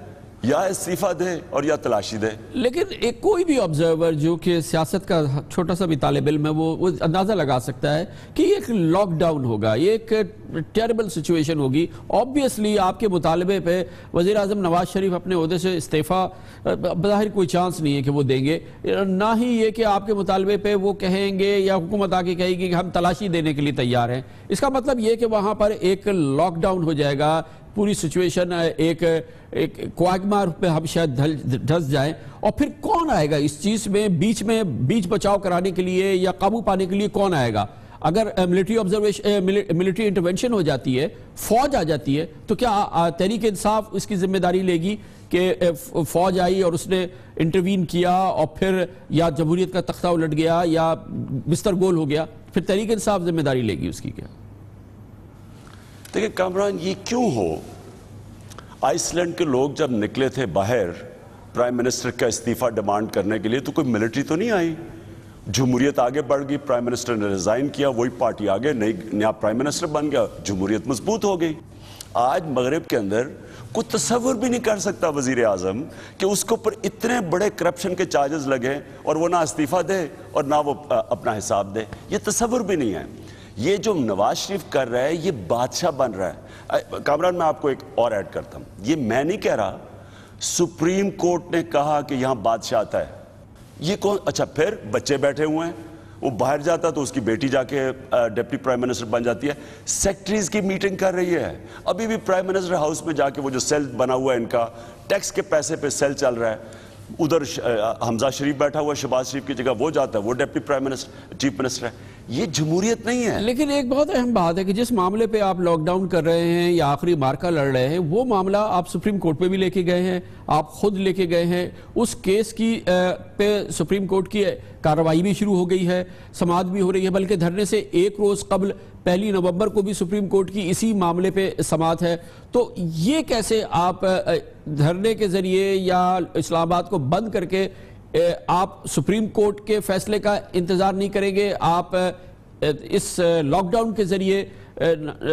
یا استعفیٰ دے اور یا تلاشی دے۔ لیکن ایک کوئی بھی آبزرور جو کہ سیاست کا چھوٹا سا بھی طالب علم ہے وہ اندازہ لگا سکتا ہے کہ یہ ایک لاک ڈاؤن ہوگا، یہ ایک ٹیریبل سچویشن ہوگی۔ آبویسلی آپ کے مطالبے پہ وزیر اعظم نواز شریف اپنے عہدے سے استعفیٰ بظاہر کوئی چانس نہیں ہے کہ وہ دیں گے، نہ ہی یہ کہ آپ کے مطالبے پہ وہ کہیں گے یا حکومت آ کے کہے گی کہ ہم تلاشی دینے کے لیے تیار ہیں۔ اس کا مطلب یہ کہ وہاں پر ایک لاک ڈاؤن ہو جائے گا، پوری سچویشن ایک کوائگمار پہ ہم شاید دھس جائیں، اور پھر کون آئے گا اس چیز میں بیچ بچاؤ کرانے کے لیے یا قابو پانے کے لیے کون آئے گا؟ اگر ملٹری انٹرونشن ہو جاتی ہے، فوج آ جاتی ہے، تو کیا تحریک انصاف اس کی ذمہ داری لے گی کہ فوج آئی اور اس نے انٹروین کیا اور پھر یا جمہوریت کا تختہ الٹ گیا یا بستر گول ہو گیا، پھر تحریک انصاف ذمہ داری لے گی اس کی کیا؟ دیکھیں کامران، یہ کیوں ہو، آئس لینڈ کے لوگ جب نکلے تھے باہر پرائم منسٹر کا استعفیٰ ڈیمانڈ کرنے کے لیے تو کوئی ملٹری تو نہیں آئی، جمہوریت آگے بڑھ گئی، پرائم منسٹر نے ریزائن کیا، وہی پارٹی آگے نیا پرائم منسٹر بن گیا، جمہوریت مضبوط ہو گئی۔ آج مغرب کے اندر کوئی تصور بھی نہیں کر سکتا وزیر اعظم کہ اس کے اوپر اتنے بڑے کرپشن کے چارجز لگے اور وہ نہ استعفیٰ دے اور نہ وہ اپنا حساب دے، یہ تصور بھی نہیں ہے۔ یہ جو نواز شریف کر رہا ہے یہ بادشاہ بن رہا ہے۔ کامران میں آپ کو ایک اور ایڈ کرتا ہوں، یہ میں نہیں کہہ رہا، سپریم کورٹ نے کہا کہ یہاں بادشاہ آتا ہے، یہ کون؟ اچھا پھر بچے بیٹھے ہوئے ہیں، وہ باہر جاتا تو اس کی بیٹی جا کے ڈپٹی پرائم منسٹر بن جاتی ہے. سیکٹریز کی میٹنگ کر رہی ہے. ابھی بھی پرائم منسٹر ہاؤس میں جا کے وہ جو سیل بنا ہوا ہے ان کا, ٹیکس کے پیسے پہ سیل چل رہا ہے, ادھر حمزہ شریف بیٹھا ہوا ہے, شہباز شریف کی جگہ وہ جاتا ہے, وہ deputy prime minister chief minister ہے. یہ جمہوریت نہیں ہے. لیکن ایک بہت اہم بات ہے کہ جس معاملے پہ آپ لاک ڈاؤن کر رہے ہیں یا آخری مارکا لڑ رہے ہیں, وہ معاملہ آپ سپریم کورٹ پہ بھی لے کے گئے ہیں, آپ خود لے کے گئے ہیں. اس کیس کی پہ سپریم کورٹ کی کارروائی بھی شروع ہو گئی ہے, سماعت بھی ہو رہی ہے, بلکہ دھرنے سے ایک روز قبل 1 نومبر کو بھی سپریم کورٹ کی اسی معاملے پہ سماعت ہے. تو یہ کیسے آپ دھرنے کے ذریعے یا اسلام آباد کو بند کر کے آپ سپریم کورٹ کے فیصلے کا انتظار نہیں کریں گے, آپ اس لاک ڈاؤن کے ذریعے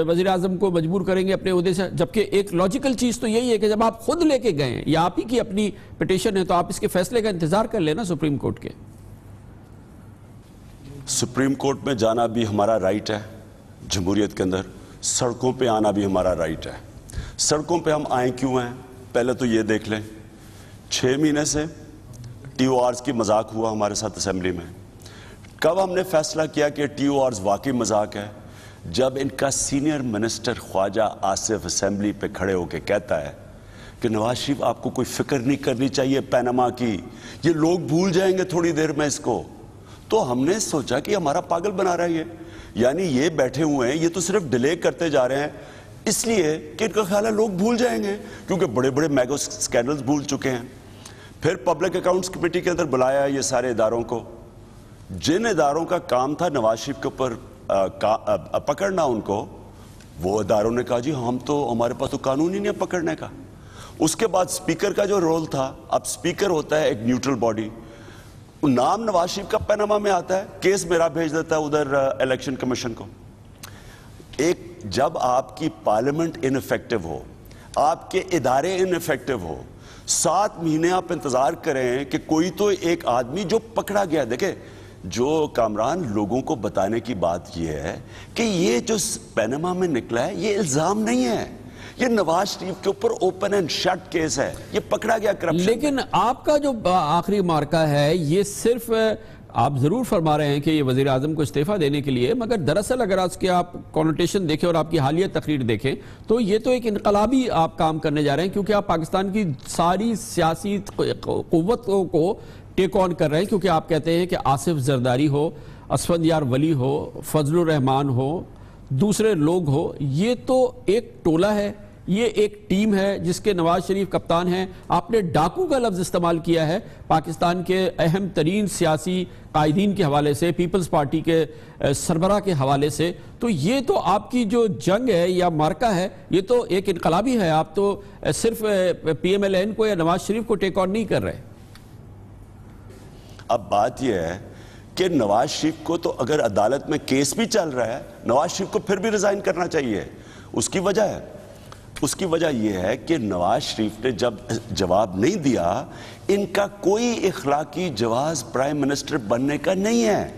وزیر اعظم کو مجبور کریں گے اپنے عہدے سے؟ جبکہ ایک لاجیکل چیز تو یہی ہے کہ جب آپ خود لے کے گئے ہیں یا آپ ہی کی اپنی پٹیشن ہے تو آپ اس کے فیصلے کا انتظار کر لینا سپریم کورٹ کے. سپریم کورٹ میں جانا بھی ہمارا رائٹ ہے جمہوریت کے اندر, سڑکوں پہ آنا بھی ہمارا رائٹ ہے. سڑکوں پہ ہم آئیں کیوں ہیں, پہلے تو یہ دیکھ لیں 6 مہینے سے ٹی او آرز کی مذاق ہوا ہمارے ساتھ اسمبلی میں. کب ہم نے فیصلہ کیا کہ ٹی او آرز واقعی مذاق ہے؟ جب ان کا سینئر منسٹر خواجہ آصف اسمبلی پہ کھڑے ہو کے کہتا ہے کہ نواز شریف آپ کو کوئی فکر نہیں کرنی چاہیے پیناما کی, یہ لوگ بھول جائیں گے تھوڑی دیر میں اس کو. تو ہم نے سوچا کہ ہمارا پاگل بنا رہا ہے یہ, یعنی یہ بیٹھے ہوئے ہیں, یہ تو صرف ڈیلے کرتے جا رہے ہیں اس لیے کہ ان کا خیال ہے لوگ بھول جائیں گے, کیونکہ بڑے بڑے میگا سکینڈلز بھول چکے ہیں. پھر پبلک اکاؤنٹس کمیٹی کے اندر بلایا یہ سارے اداروں کو, جن اداروں کا کام تھا نواز شریف کے اوپر پکڑنا ان کو, وہ اداروں نے کہا جی ہم تو, ہمارے پاس تو قانون ہی نہیں ہے پکڑنے کا. اس کے بعد سپیکر کا جو رول تھا, اب سپیکر ہوتا ہے ایک نیوٹرل باڈی, نام نواز شریف کا پیناما میں آتا ہے, کیس میرا بھیج دیتا ہے ادھر الیکشن کمیشن کو. ایک جب آپ کی پارلیمنٹ ان افیکٹو ہو, آپ کے ادارے ان افیکٹو ہو, 7 مہینے آپ انتظار کریں کہ کوئی تو ایک آدمی جو پکڑا گیا. دیکھیں جو کامران لوگوں کو بتانے کی بات یہ ہے کہ یہ جو پیناما میں نکلا ہے یہ الزام نہیں ہے, یہ نواز شریف کے اوپر اوپن اینڈ شٹ کیس ہے, یہ پکڑا گیا کرپشن. لیکن آپ کا جو آخری مارکا ہے یہ صرف, آپ ضرور فرما رہے ہیں کہ یہ وزیر اعظم کو استعفیٰ دینے کے لیے, مگر دراصل اگر اس کے آپ کونوٹیشن دیکھیں اور آپ کی حالیہ تقریر دیکھیں تو یہ تو ایک انقلابی آپ کام کرنے جا رہے ہیں, کیونکہ آپ پاکستان کی ساری سیاسی قوتوں کو ٹیک آن کر رہے ہیں. کیونکہ آپ کہتے ہیں کہ آصف زرداری ہو, اسفند یار ولی ہو, فضل الرحمان ہو, دوسرے لوگ ہو, یہ تو ایک ٹولہ ہے, یہ ایک ٹیم ہے جس کے نواز شریف کپتان ہیں. آپ نے ڈاکو کا لفظ استعمال کیا ہے پاکستان کے اہم ترین سیاسی قائدین کے حوالے سے, پیپلز پارٹی کے سربراہ کے حوالے سے. تو یہ تو آپ کی جو جنگ ہے یا مارکا ہے یہ تو ایک انقلابی ہے, آپ تو صرف پی ایم ایل این کو یا نواز شریف کو ٹیک آن نہیں کر رہے. اب بات یہ ہے کہ نواز شریف کو تو اگر عدالت میں کیس بھی چل رہا ہے, نواز شریف کو پھر بھی ریزائن کرنا چاہیے. اس کی وجہ یہ ہے کہ نواز شریف نے جب جواب نہیں دیا, ان کا کوئی اخلاقی جواز پرائم منسٹر بننے کا نہیں ہے,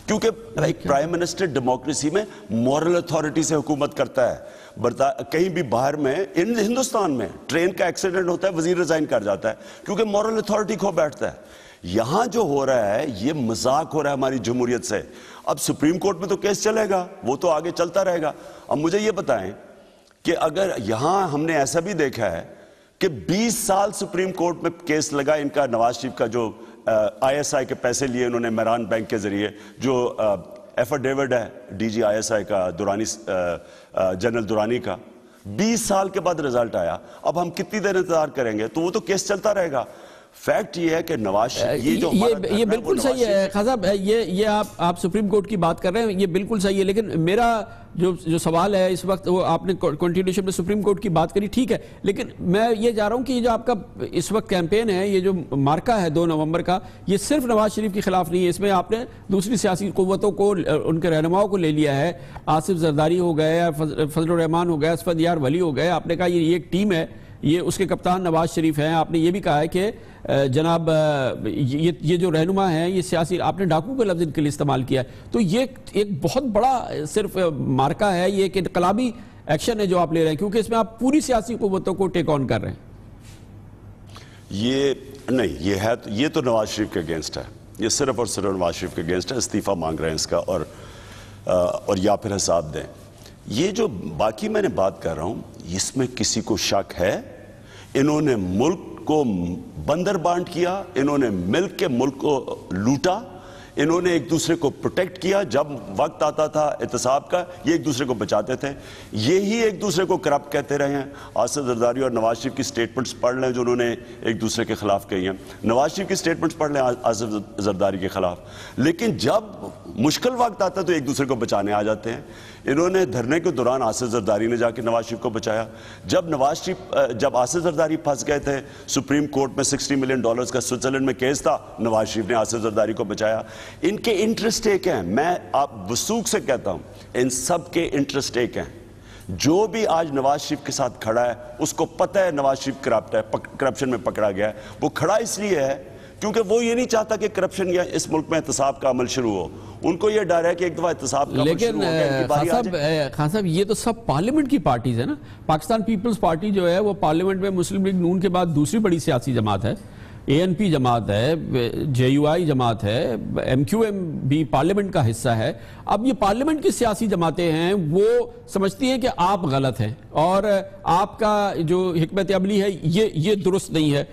کیونکہ ایک پرائم منسٹر ڈیموکریسی میں مورل اتھارٹی سے حکومت کرتا ہے. کہیں بھی باہر میں, ہندوستان میں ٹرین کا ایکسیڈنٹ ہوتا ہے, وزیر ریزائن کر جاتا ہے کیونکہ مورل اتھارٹی کھو بیٹھتا ہے. یہاں جو ہو رہا ہے یہ مذاق ہو رہا ہے ہماری جمہوریت سے. اب سپریم کورٹ میں تو کیس چلے گا, وہ تو آگے چلتا رہے گا. اب مجھے یہ بتائیں کہ اگر یہاں ہم نے ایسا بھی دیکھا ہے کہ 20 سال سپریم کورٹ میں کیس لگا ان کا, نواز شریف کا جو آئی ایس آئی کے پیسے لیے انہوں نے میران بینک کے ذریعے, جو ایفیڈیوٹ ہے D G I S I کا دورانی, جنرل دورانی کا, 20 سال کے بعد رزلٹ آیا. اب ہم کتنی دیر انتظار کریں گے؟ تو وہ تو کیس چلتا رہے گا. فیکٹ یہ ہے کہ نواز یہ بالکل صحیح ہے خان صاحب, یہ آپ سپریم کورٹ کی بات کر رہے ہیں, یہ بالکل صحیح ہے. لیکن میرا جو سوال ہے اس وقت, وہ آپ نے کنٹینیوشن میں سپریم کورٹ کی بات کری, ٹھیک ہے, لیکن میں یہ جا رہا ہوں کہ یہ جو آپ کا اس وقت کیمپین ہے, یہ جو مارکا ہے 2 نومبر کا, یہ صرف نواز شریف کے خلاف نہیں ہے, اس میں آپ نے دوسری سیاسی قوتوں کو, ان کے رہنماؤں کو لے لیا ہے. آصف زرداری ہو گئے, فضل الرحمان ہو گئے, اسفند یار ولی ہو گئے. آپ نے کہا یہ ایک ٹیم ہے, یہ اس کے کپتان نواز شریف ہیں. آپ نے یہ بھی کہا ہے کہ جناب یہ جو رہنما ہیں یہ سیاسی, آپ نے ڈاکو کا لفظ ان کے لیے استعمال کیا ہے. تو یہ ایک بہت بڑا صرف مارکا ہے, یہ ایک انقلابی ایکشن ہے جو آپ لے رہے ہیں, کیونکہ اس میں آپ پوری سیاسی قوتوں کو ٹیک آن کر رہے ہیں. یہ نہیں, یہ تو نواز شریف کے اگینسٹ ہے. یہ صرف اور صرف نواز شریف کے اگینسٹ ہے، استعفیٰ مانگ رہے ہیں اس کا، اور یا پھر حساب دیں. یہ جو باقی میں نے بات کر رہا ہوں، اس میں کسی کو شک ہے؟ انہوں نے ملک کو بندر بانٹ کیا، انہوں نے مل کے ملک کو لوٹا، انہوں نے ایک دوسرے کو پروٹیکٹ کیا. جب وقت آتا تھا احتساب کا، یہ ایک دوسرے کو بچاتے تھے. یہی ایک دوسرے کو کرپٹ کہتے رہے ہیں. آصف زرداری اور نواز شریف کی سٹیٹمنٹس پڑھ لیں جو انہوں نے ایک دوسرے کے خلاف کہی ہیں. نواز شریف کی سٹیٹمنٹس پڑھ لیں آصف زرداری کے خلاف. لیکن جب مشکل وقت آتا ہے تو ایک دوسرے کو بچانے آ جاتے ہیں. انہوں نے دھرنے کے دوران آصف زرداری نے جا کے نواز شریف کو بچایا. جب آصف زرداری پھنس گئے تھے سپریم کورٹ میں $60 ملین کا سوئٹزرلینڈ میں کیس تھا، نواز شریف نے آصف زرداری کو بچایا. ان کے انٹرسٹ ایک ہیں، میں آپ وثوق سے کہتا ہوں ان سب کے انٹرسٹ ایک ہیں. جو بھی آج نواز شریف کے ساتھ کھڑا ہے اس کو پتہ ہے نواز شریف کرپشن میں پکڑا گیا ہے. وہ کھڑا اس لیے ہے کیونکہ وہ یہ نہیں چاہتا کہ کرپشن یا اس ملک میں احتساب کا عمل شروع ہو. ان کو یہ ڈر ہے کہ ایک دفعہ احتساب کا عمل شروع ہو گیا. لیکن خان صاحب یہ تو سب پارلیمنٹ کی پارٹیز ہیں نا. پاکستان پیپلز پارٹی جو ہے وہ پارلیمنٹ میں مسلم لیگ نون کے بعد دوسری بڑی سیاسی جماعت ہے. ANP جماعت ہے، JUI جماعت ہے، MQM بھی پارلیمنٹ کا حصہ ہے. اب یہ پارلیمنٹ کی سیاسی جماعتیں ہیں، وہ سمجھتی ہیں کہ آپ غلط ہیں اور آپ کا جو حکمت عملی ہے یہ درست نہیں ہے.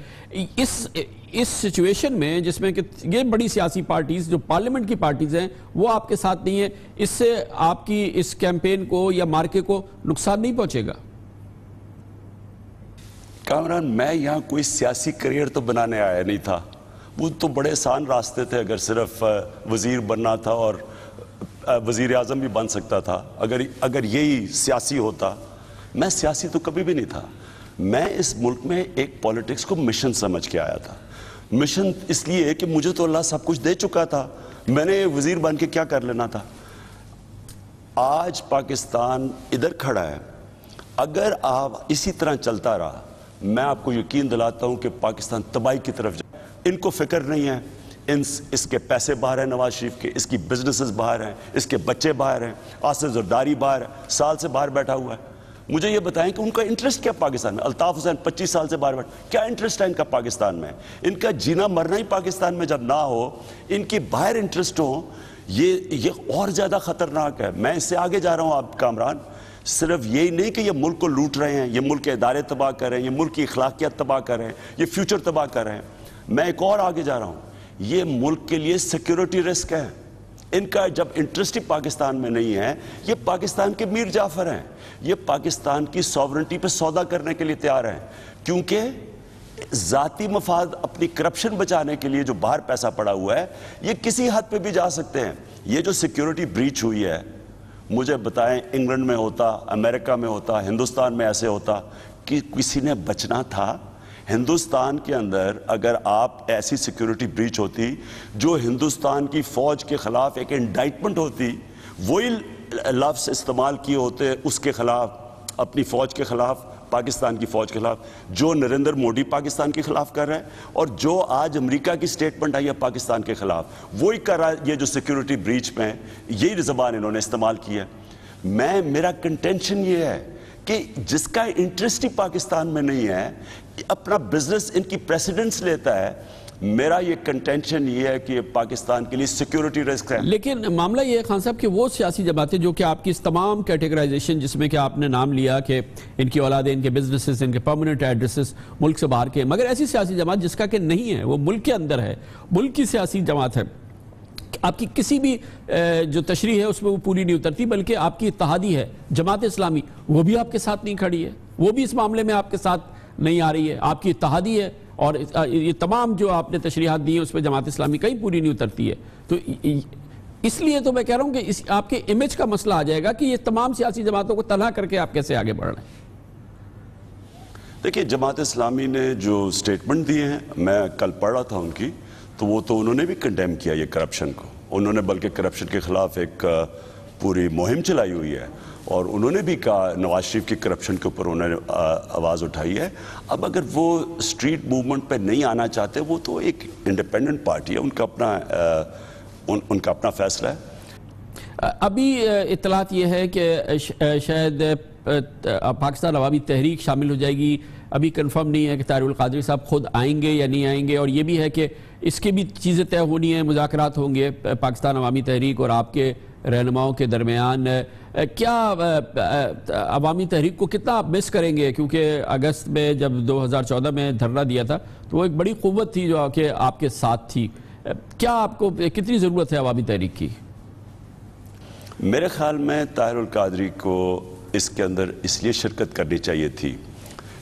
اس سچویشن میں جس میں کہ یہ بڑی سیاسی پارٹیز جو پارلیمنٹ کی پارٹیز ہیں وہ آپ کے ساتھ نہیں ہیں، اس سے آپ کی اس کیمپین کو یا مارکے کو نقصان نہیں پہنچے گا؟ کامران، میں یہاں کوئی سیاسی کریئر تو بنانے آیا نہیں تھا. وہ تو بڑے آسان راستے تھے. اگر صرف وزیر بننا تھا اور وزیر اعظم بھی بن سکتا تھا، اگر یہی سیاسی ہوتا. میں سیاسی تو کبھی بھی نہیں تھا. میں اس ملک میں ایک پولیٹکس کو مشن سمجھ کے آیا تھا. مشن اس لیے کہ مجھے تو اللہ سب کچھ دے چکا تھا، میں نے وزیر بن کے کیا کر لینا تھا. آج پاکستان ادھر کھڑا ہے. اگر آپ اسی طرح چلتا رہا، میں آپ کو یقین دلاتا ہوں کہ پاکستان تباہی کی طرف جائے. ان کو فکر نہیں ہے. اس کے پیسے باہر ہیں نواز شریف کے، اس کی بزنسز باہر ہیں، اس کے بچے باہر ہیں، آصف زرداری باہر ہے، سال سے باہر بیٹھا ہوا ہے. مجھے یہ بتائیں کہ ان کا انٹرسٹ کیا پاکستان میں؟ الطاف حسین 25 سال سے باہر بیٹھا، کیا انٹرسٹ ہے ان کا پاکستان میں؟ ان کا جینا مرنا ہی پاکستان میں جب نہ ہو، ان کی باہر انٹرسٹ ہو، یہ اور زیادہ خطرناک ہے. میں اس سے آگے جا رہا ہوں آپ کامران. صرف یہی نہیں کہ یہ ملک کو لوٹ رہے ہیں، یہ ملک کے ادارے تباہ کر رہے ہیں، یہ ملک کی اخلاقیات تباہ کر رہے ہیں، یہ فیوچر تباہ کر رہے ہیں. میں ایک اور آگے جا رہا ہوں. یہ ملک کے لیے سیکیورٹی رسک ہے. ان کا جب انٹرسٹ ہی پاکستان میں نہیں ہے، یہ پاکستان کے میر جعفر ہیں. یہ پاکستان کی سوورنٹی پہ سودا کرنے کے لیے تیار ہیں، کیونکہ ذاتی مفاد اپنی کرپشن بچانے کے لیے جو باہر پیسہ پڑا ہوا ہے، یہ کسی حد پہ بھی جا سکتے ہیں. یہ جو سیکیورٹی بریچ ہوئی ہے، مجھے بتائیں انگلینڈ میں ہوتا، امریکہ میں ہوتا، ہندوستان میں ایسے ہوتا کہ کسی نے بچنا تھا؟ ہندوستان کے اندر اگر آپ ایسی سیکیورٹی بریچ ہوتی جو ہندوستان کی فوج کے خلاف ایک انڈائٹمنٹ ہوتی، وہی لفظ استعمال کیے ہوتے اس کے خلاف، اپنی فوج کے خلاف، پاکستان کی فوج کے خلاف، جو نریندر مودی پاکستان کے خلاف کر رہے ہیں اور جو آج امریکہ کی سٹیٹمنٹ آئی ہے پاکستان کے خلاف، وہی کر رہا ہے. یہ جو سیکیورٹی بریچ میں یہی زبان انہوں نے استعمال کی ہے. میرا کنٹینشن یہ ہے کہ جس کا انٹرسٹ ہی پاکستان میں نہیں ہے، اپنا بزنس ان کی پریسیڈنس لیتا ہے. میرا یہ کنٹینشن یہ ہے کہ یہ پاکستان کے لیے سیکیورٹی رسک ہے. لیکن معاملہ یہ ہے خان صاحب کہ وہ سیاسی جماعتیں جو کہ آپ کی اس تمام کیٹیگرائزیشن جس میں کہ آپ نے نام لیا کہ ان کی اولادیں، ان کے بزنسز، ان کے پرماننٹ ایڈریسز ملک سے باہر کے، مگر ایسی سیاسی جماعت جس کا کہ نہیں ہے، وہ ملک کے اندر ہے، ملک کی سیاسی جماعت ہے، آپ کی کسی بھی جو تشریح ہے اس میں وہ پوری نہیں اترتی، بلکہ آپ کی اتحادی ہے جماعت اسلامی، وہ بھی آپ کے ساتھ نہیں کھڑی ہے، وہ بھی اس معاملے میں آپ کے ساتھ نہیں آ رہی ہے. آپ کی اتحادی ہے اور یہ تمام جو آپ نے تشریحات دی ہیں اس پہ جماعت اسلامی کہیں پوری نہیں اترتی ہے. تو اس لیے تو میں کہہ رہا ہوں کہ آپ کے امیج کا مسئلہ آ جائے گا کہ یہ تمام سیاسی جماعتوں کو تنہا کر کے آپ کیسے آگے بڑھ رہے ہیں. دیکھیے، جماعت اسلامی نے جو سٹیٹمنٹ دیے ہیں، میں کل پڑھ رہا تھا ان کی، تو وہ تو انہوں نے بھی کنڈیم کیا یہ کرپشن کو. انہوں نے بلکہ کرپشن کے خلاف ایک پوری مہم چلائی ہوئی ہے اور انہوں نے بھی کہا نواز شریف کی کرپشن کے اوپر انہوں نے آواز اٹھائی ہے. اب اگر وہ اسٹریٹ موومنٹ پہ نہیں آنا چاہتے، وہ تو ایک انڈیپینڈنٹ پارٹی ہے، ان کا اپنا فیصلہ ہے. ابھی اطلاعات یہ ہے کہ شاید پاکستان عوامی تحریک شامل ہو جائے گی؟ ابھی کنفرم نہیں ہے کہ طاہر القادری صاحب خود آئیں گے یا نہیں آئیں گے، اور یہ بھی ہے کہ اس کی بھی چیزیں طے ہونی ہیں، مذاکرات ہوں گے پاکستان عوامی تحریک اور آپ کے رہنماؤں کے درمیان۔ کیا عوامی تحریک کو کتنا آپ مس کریں گے؟ کیونکہ اگست میں جب 2014 میں دھرنا دیا تھا تو وہ ایک بڑی قوت تھی جو کہ آپ کے ساتھ تھی۔ کیا آپ کو کتنی ضرورت ہے عوامی تحریک کی؟ میرے خیال میں طاہر القادری کو اس کے اندر اس لیے شرکت کرنی چاہیے تھی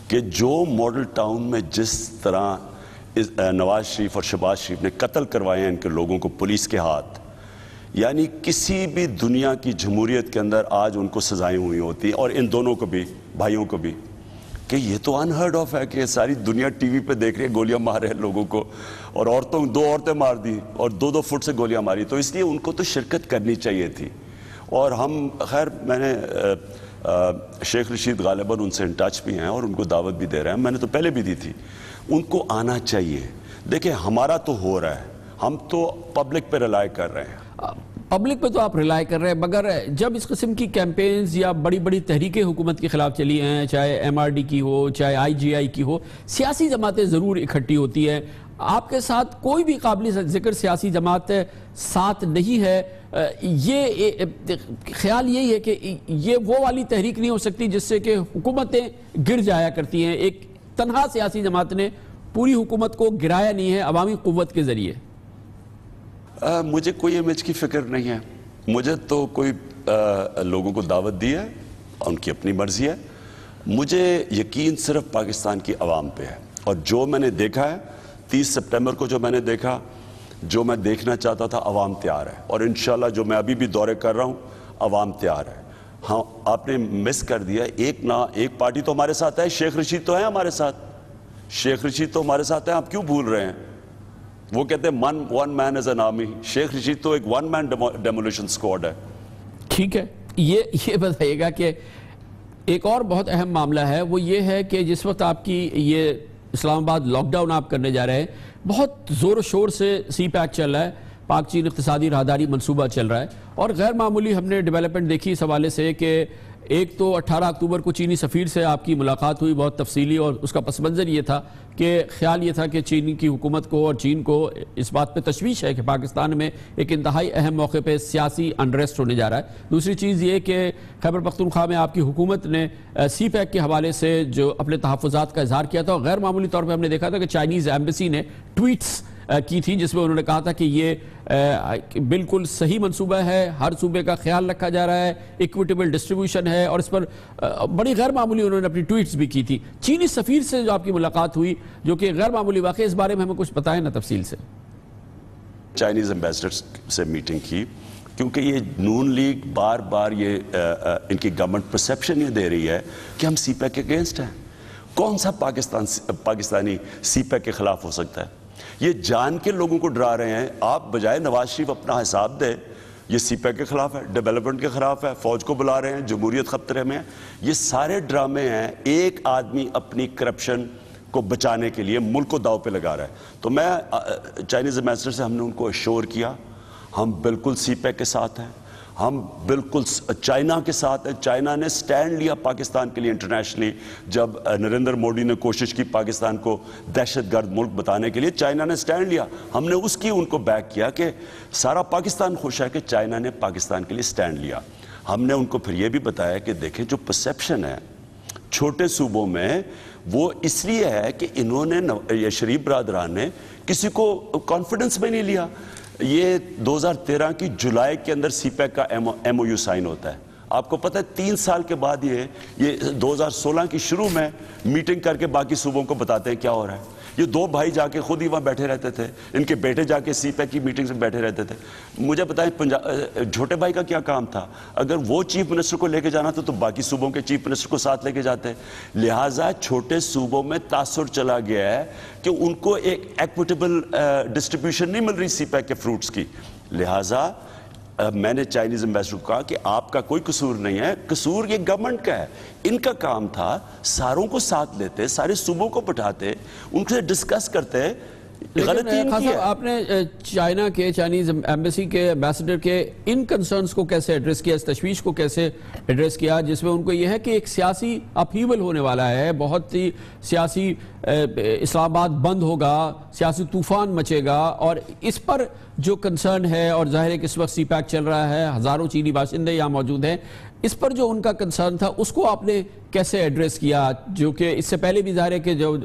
کہ جو ماڈل ٹاؤن میں جس طرح نواز شریف اور شہباز شریف نے قتل کروائے ہیں ان کے لوگوں کو پولیس کے ہاتھ، یعنی کسی بھی دنیا کی جمہوریت کے اندر آج ان کو سزائیں ہوئی ہوتی، اور ان دونوں کو بھی، بھائیوں کو بھی، کہ یہ تو انہرڈ آف ہے کہ ساری دنیا ٹی وی پہ دیکھ رہی ہے، گولیاں مار رہے ہیں لوگوں کو، اور دو عورتیں مار دی اور 2 فٹ سے گولیاں ماری، تو اس لیے ان کو تو شرکت کرنی چاہیے تھی۔ اور ہم خیر میں نے شیخ رشید غالباً ان سے ان ٹچ بھی ہیں اور ان کو دعوت بھی دے رہے ہیں، میں نے تو پہلے بھی دی تھی، ان کو آنا چاہیے۔ دیکھیں ہمارا تو ہو رہا ہے، ہم تو پبلک پہ ریلائی کر رہے ہیں، پبلک پہ تو آپ ریلائی کر رہے ہیں، مگر جب اس قسم کی کیمپینز یا بڑی بڑی تحریکیں حکومت کے خلاف چلی ہیں، چاہے MRD کی ہو چاہے IGI کی ہو، سیاسی جماعتیں ضرور اکٹھی ہوتی ہیں۔ آپ کے ساتھ کوئی بھی قابل ذکر سیاسی جماعت ساتھ نہیں ہے، یہ خیال یہی ہے کہ یہ وہ والی تحریک نہیں ہو سکتی جس سے کہ حکومتیں گر جایا کرتی ہیں۔ ایک تنہا سیاسی جماعت نے پوری حکومت کو گرایا نہیں ہے عوامی قوت کے ذریعے۔ مجھے کوئی امیج کی فکر نہیں ہے، مجھے تو کوئی لوگوں کو دعوت دی ہے، ان کی اپنی مرضی ہے، مجھے یقین صرف پاکستان کی عوام پہ ہے، اور جو میں نے دیکھا ہے 30 سپٹمبر کو جو میں نے دیکھا، جو میں دیکھنا چاہتا تھا، عوام تیار ہے، اور انشاءاللہ جو میں ابھی بھی دورے کر رہا ہوں عوام تیار ہے۔ ہاں آپ نے مس کر دیا ایک پارٹی تو ہمارے ساتھ ہے، شیخ رشید تو ہے ہمارے ساتھ، شیخ رشید تو ہمارے ساتھ ہیں، آپ کیوں بھول رہے ہیں؟ وہ کہتے ہیں one man is an army, Sheikh Rashid تو ایک ون مین ڈیمولیشن سکواڈ ہے۔ ٹھیک ہے، یہ بتائیے گا کہ ایک اور بہت اہم معاملہ ہے، وہ یہ ہے کہ جس وقت آپ کی یہ اسلام آباد لاک ڈاؤن آپ کرنے جا رہے ہیں، بہت زور و شور سے CPEC چل رہا ہے، پاک چین اقتصادی راہداری منصوبہ چل رہا ہے، اور غیر معمولی ہم نے ڈیولپمنٹ دیکھی اس حوالے سے کہ ایک تو 18 اکتوبر کو چینی سفیر سے آپ کی ملاقات ہوئی بہت تفصیلی، اور اس کا پس منظر یہ تھا کہ خیال یہ تھا کہ چین کی حکومت کو اور چین کو اس بات پہ تشویش ہے کہ پاکستان میں ایک انتہائی اہم موقع پہ سیاسی انریسٹ ہونے جا رہا ہے۔ دوسری چیز یہ کہ خیبر پختونخوا میں آپ کی حکومت نے CPEC کے حوالے سے جو اپنے تحفظات کا اظہار کیا تھا، اور غیر معمولی طور پہ ہم نے دیکھا تھا کہ چائنیز ایمبیسی نے ٹویٹس کی تھی جس میں انہوں نے کہا تھا کہ یہ بالکل صحیح منصوبہ ہے، ہر صوبے کا خیال رکھا جا رہا ہے، ایکویٹیبل ڈسٹریبیوشن ہے، اور اس پر بڑی غیر معمولی انہوں نے اپنی ٹویٹس بھی کی تھی۔ چینی سفیر سے جو آپ کی ملاقات ہوئی جو کہ غیر معمولی واقعہ، اس بارے میں ہمیں کچھ بتائیں نا تفصیل سے۔ چائنیز ایمبیسڈر سے میٹنگ کی، کیونکہ یہ نون لیگ بار بار یہ ان کی گورنمنٹ پرسیپشن یہ دے رہی ہے کہ ہم CPEC کے اگینسٹ ہیں۔ کون سا پاکستانی CPEC کے خلاف ہو سکتا ہے؟ یہ جان کے لوگوں کو ڈرا رہے ہیں، آپ بجائے نواز شریف اپنا حساب دے، یہ CPEC کے خلاف ہے، ڈیولپمنٹ کے خلاف ہے، فوج کو بلا رہے ہیں، جمہوریت خطرے میں ہے، یہ سارے ڈرامے ہیں، ایک آدمی اپنی کرپشن کو بچانے کے لیے ملک کو داؤ پہ لگا رہا ہے۔ تو میں چائنیز ایمبیسڈر سے ہم نے ان کو اشور کیا، ہم بالکل CPEC کے ساتھ ہیں، ہم بالکل چائنا کے ساتھ ہیں۔ چائنا نے سٹینڈ لیا پاکستان کے لیے انٹرنیشنلی، جب نریندر مودی نے کوشش کی پاکستان کو دہشت گرد ملک بتانے کے لیے، چائنا نے سٹینڈ لیا، ہم نے اس کی ان کو بیک کیا کہ سارا پاکستان خوش ہے کہ چائنا نے پاکستان کے لیے سٹینڈ لیا۔ ہم نے ان کو پھر یہ بھی بتایا کہ دیکھیں جو پرسیپشن ہے چھوٹے صوبوں میں، وہ اس لیے ہے کہ انہوں نے یہ شریف برادران نے کسی کو کانفیڈنس میں نہیں لیا۔ یہ 2013 کی جولائی کے اندر CPEC کا MOU سائن ہوتا ہے، آپ کو پتہ ہے 3 سال کے بعد یہ 2016 کی شروع میں میٹنگ کر کے باقی صوبوں کو بتاتے ہیں کیا ہو رہا ہے۔ یہ 2 بھائی جا کے خود ہی وہاں بیٹھے رہتے تھے، ان کے بیٹے جا کے CPEC کی میٹنگ سے بیٹھے رہتے تھے۔ مجھے بتائیں چھوٹے بھائی کا کیا کام تھا؟ اگر وہ چیف منسٹر کو لے کے جانا تھا تو باقی صوبوں کے چیف منسٹر کو ساتھ لے کے جاتے۔ لہٰذا چھوٹے صوبوں میں تاثر چلا گیا ہے کہ ان کو ایک ایکویٹیبل ڈسٹریبیوشن نہیں مل رہی CPEC کے فروٹس کی۔ لہٰذا میں نے چائنیز ایمبیسڈر کو کہا کہ آپ کا کوئی قصور نہیں ہے، قصور یہ گورنمنٹ کا ہے۔ ان کا کام تھا ساروں کو ساتھ لیتے، سارے صوبوں کو بٹھاتے، ان سے ڈسکس کرتے، آپ نے چائنا کے چائنیز ایمبیسی کے ایمبیسڈر کے ان کنسرنز کو کیسے ایڈریس کیا, اس تشویش کو کیسے ایڈریس کیا جس میں ان کو یہ ہے کہ ایک سیاسی اپہیول ہونے والا ہے, بہت ہی سیاسی اسلام آباد بند ہوگا, سیاسی طوفان مچے گا, اور اس پر جو کنسرن ہے, اور ظاہر ہے کہ اس وقت سی پیک چل رہا ہے, ہزاروں چینی باشندے یہاں موجود ہیں, اس پر جو ان کا کنسرن تھا اس کو آپ نے کیسے ایڈریس کیا, جو کہ اس سے پہلے بھی ظاہر ہے کہ جو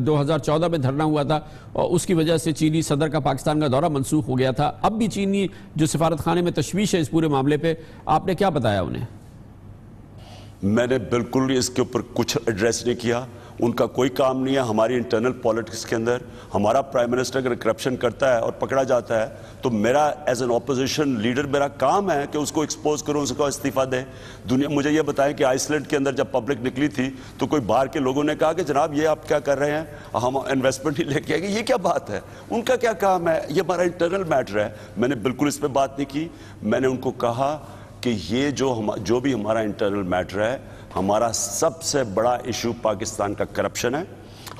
2014 میں دھرنا ہوا تھا اور اس کی وجہ سے چینی صدر کا پاکستان کا دورہ منسوخ ہو گیا تھا, اب بھی چینی جو سفارت خانے میں تشویش ہے اس پورے معاملے پہ, آپ نے کیا بتایا انہیں؟ میں نے بالکل اس کے اوپر کچھ ایڈریس نہیں کیا, ان کا کوئی کام نہیں ہے ہماری انٹرنل پولیٹکس کے اندر. ہمارا پرائم منسٹر اگر کرپشن کرتا ہے اور پکڑا جاتا ہے تو میرا ایز این اپوزیشن لیڈر میرا کام ہے کہ اس کو ایکسپوز کروں, اس کو استعفیٰ دیں. مجھے یہ بتائیں کہ آئس لینڈ کے اندر جب پبلک نکلی تھی تو کوئی باہر کے لوگوں نے کہا کہ جناب یہ آپ کیا کر رہے ہیں, ہم انویسٹمنٹ ہی لے کے آئے گے, یہ کیا بات ہے؟ ان کا کیا کام ہے, یہ ہمارا انٹرنل میٹر ہے. میں نے بالکل اس پہ بات نہیں کی. میں نے ان کو کہا کہ یہ جو بھی ہمارا انٹرنل میٹر ہے, ہمارا سب سے بڑا ایشو پاکستان کا کرپشن ہے.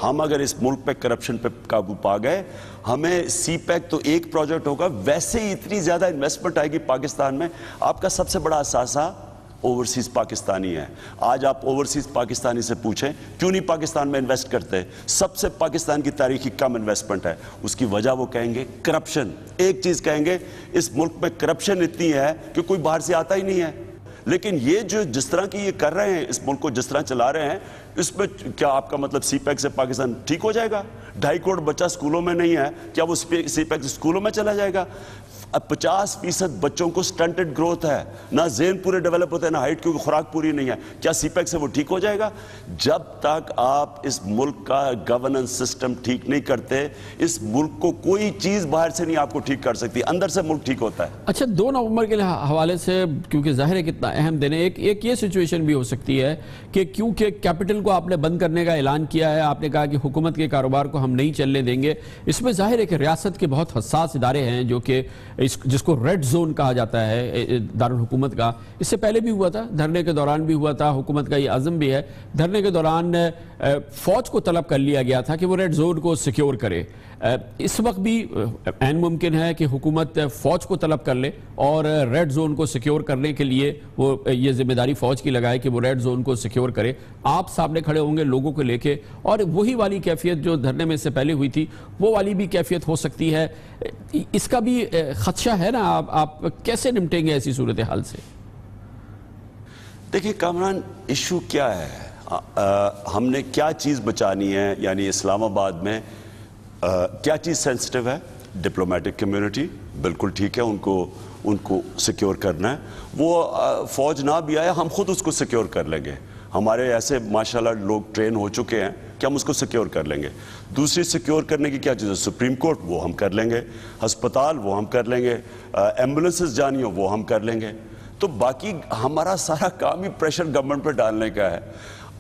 ہم اگر اس ملک پہ کرپشن پہ قابو پا گئے, ہمیں سی پیک تو ایک پروجیکٹ ہوگا, ویسے ہی اتنی زیادہ انویسٹمنٹ آئے گی پاکستان میں. آپ کا سب سے بڑا اثاثہ اوورسیز پاکستانی ہے. آج آپ اوورسیز پاکستانی سے پوچھیں کیوں نہیں پاکستان میں انویسٹ کرتے, سب سے پاکستان کی تاریخی کم انویسٹمنٹ ہے. اس کی وجہ وہ کہیں گے کرپشن. ایک چیز کہیں گے, اس ملک میں کرپشن اتنی ہے کہ کوئی باہر سے آتا ہی نہیں ہے. لیکن یہ جو جس طرح کی یہ کر رہے ہیں, اس ملک کو جس طرح چلا رہے ہیں, اس میں کیا آپ کا مطلب سی پیک سے پاکستان ٹھیک ہو جائے گا؟ 2.5 کروڑ بچہ سکولوں میں نہیں ہے, کیا وہ سی پیک سے سکولوں میں چلا جائے گا؟ 50% بچوں کو سٹنٹڈ گروتھ ہے, نہ ذہن پورے ڈیولپ ہوتے ہیں, نہ ہائٹ, کیونکہ خوراک پوری نہیں ہے. کیا سی پیک سے وہ ٹھیک ہو جائے گا؟ جب تک آپ اس ملک کا گورننس سسٹم ٹھیک نہیں کرتے, اس ملک کو کوئی چیز باہر سے نہیں آپ کو ٹھیک کر سکتی, اندر سے ملک ٹھیک ہوتا ہے. اچھا, 2 نومبر کے حوالے سے کیونکہ ظاہر ہے کتنا اہم دن ہے, ایک یہ سچویشن بھی ہو سکتی ہے کہ کیونکہ کیپٹل کو آپ نے بند کرنے کا اعلان کیا ہے, آپ نے کہا کہ حکومت کے کاروبار کو ہم نہیں چلنے دیں گے. اس میں ظاہر ہے کہ ریاست کے بہت حساس ادارے ہیں جو کہ جس کو ریڈ زون کہا جاتا ہے دارالحکومت کا. اس سے پہلے بھی ہوا تھا, دھرنے کے دوران بھی ہوا تھا, حکومت کا یہ عزم بھی ہے. دھرنے کے دوران فوج کو طلب کر لیا گیا تھا کہ وہ ریڈ زون کو سیکیور کرے. اس وقت بھی عین ممکن ہے کہ حکومت فوج کو طلب کر لے اور ریڈ زون کو سیکیور کرنے کے لیے وہ یہ ذمہ داری فوج کی لگائے کہ وہ ریڈ زون کو سیکیور کرے. آپ سامنے کھڑے ہوں گے لوگوں کو لے کے, اور وہی والی کیفیت جو دھرنے میں سے پہلے ہوئی تھی وہ والی بھی کیفیت ہو سکتی ہے. اس کا بھی خدشہ ہے نا, آپ کیسے نمٹیں گے ایسی صورتحال سے؟ دیکھیں کامران, ایشو کیا ہے, ہم نے کیا چیز بچانی ہے, یعنی اسلام آباد میں کیا چیز سینسٹیو ہے؟ ڈپلومیٹک کمیونٹی بالکل ٹھیک ہے, ان کو سیکیور کرنا ہے. وہ فوج نہ بھی آئے, ہم خود اس کو سیکیور کر لیں گے. ہمارے ایسے ماشاءاللہ لوگ ٹرین ہو چکے ہیں کہ ہم اس کو سیکیور کر لیں گے. دوسری سیکیور کرنے کی کیا چیز ہے؟ سپریم کورٹ, وہ ہم کر لیں گے. ہسپتال, وہ ہم کر لیں گے. ایمبولنسز جانی ہو, وہ ہم کر لیں گے. تو باقی ہمارا سارا کام ہی پریشر گورنمنٹ پہ ڈالنے کا ہے.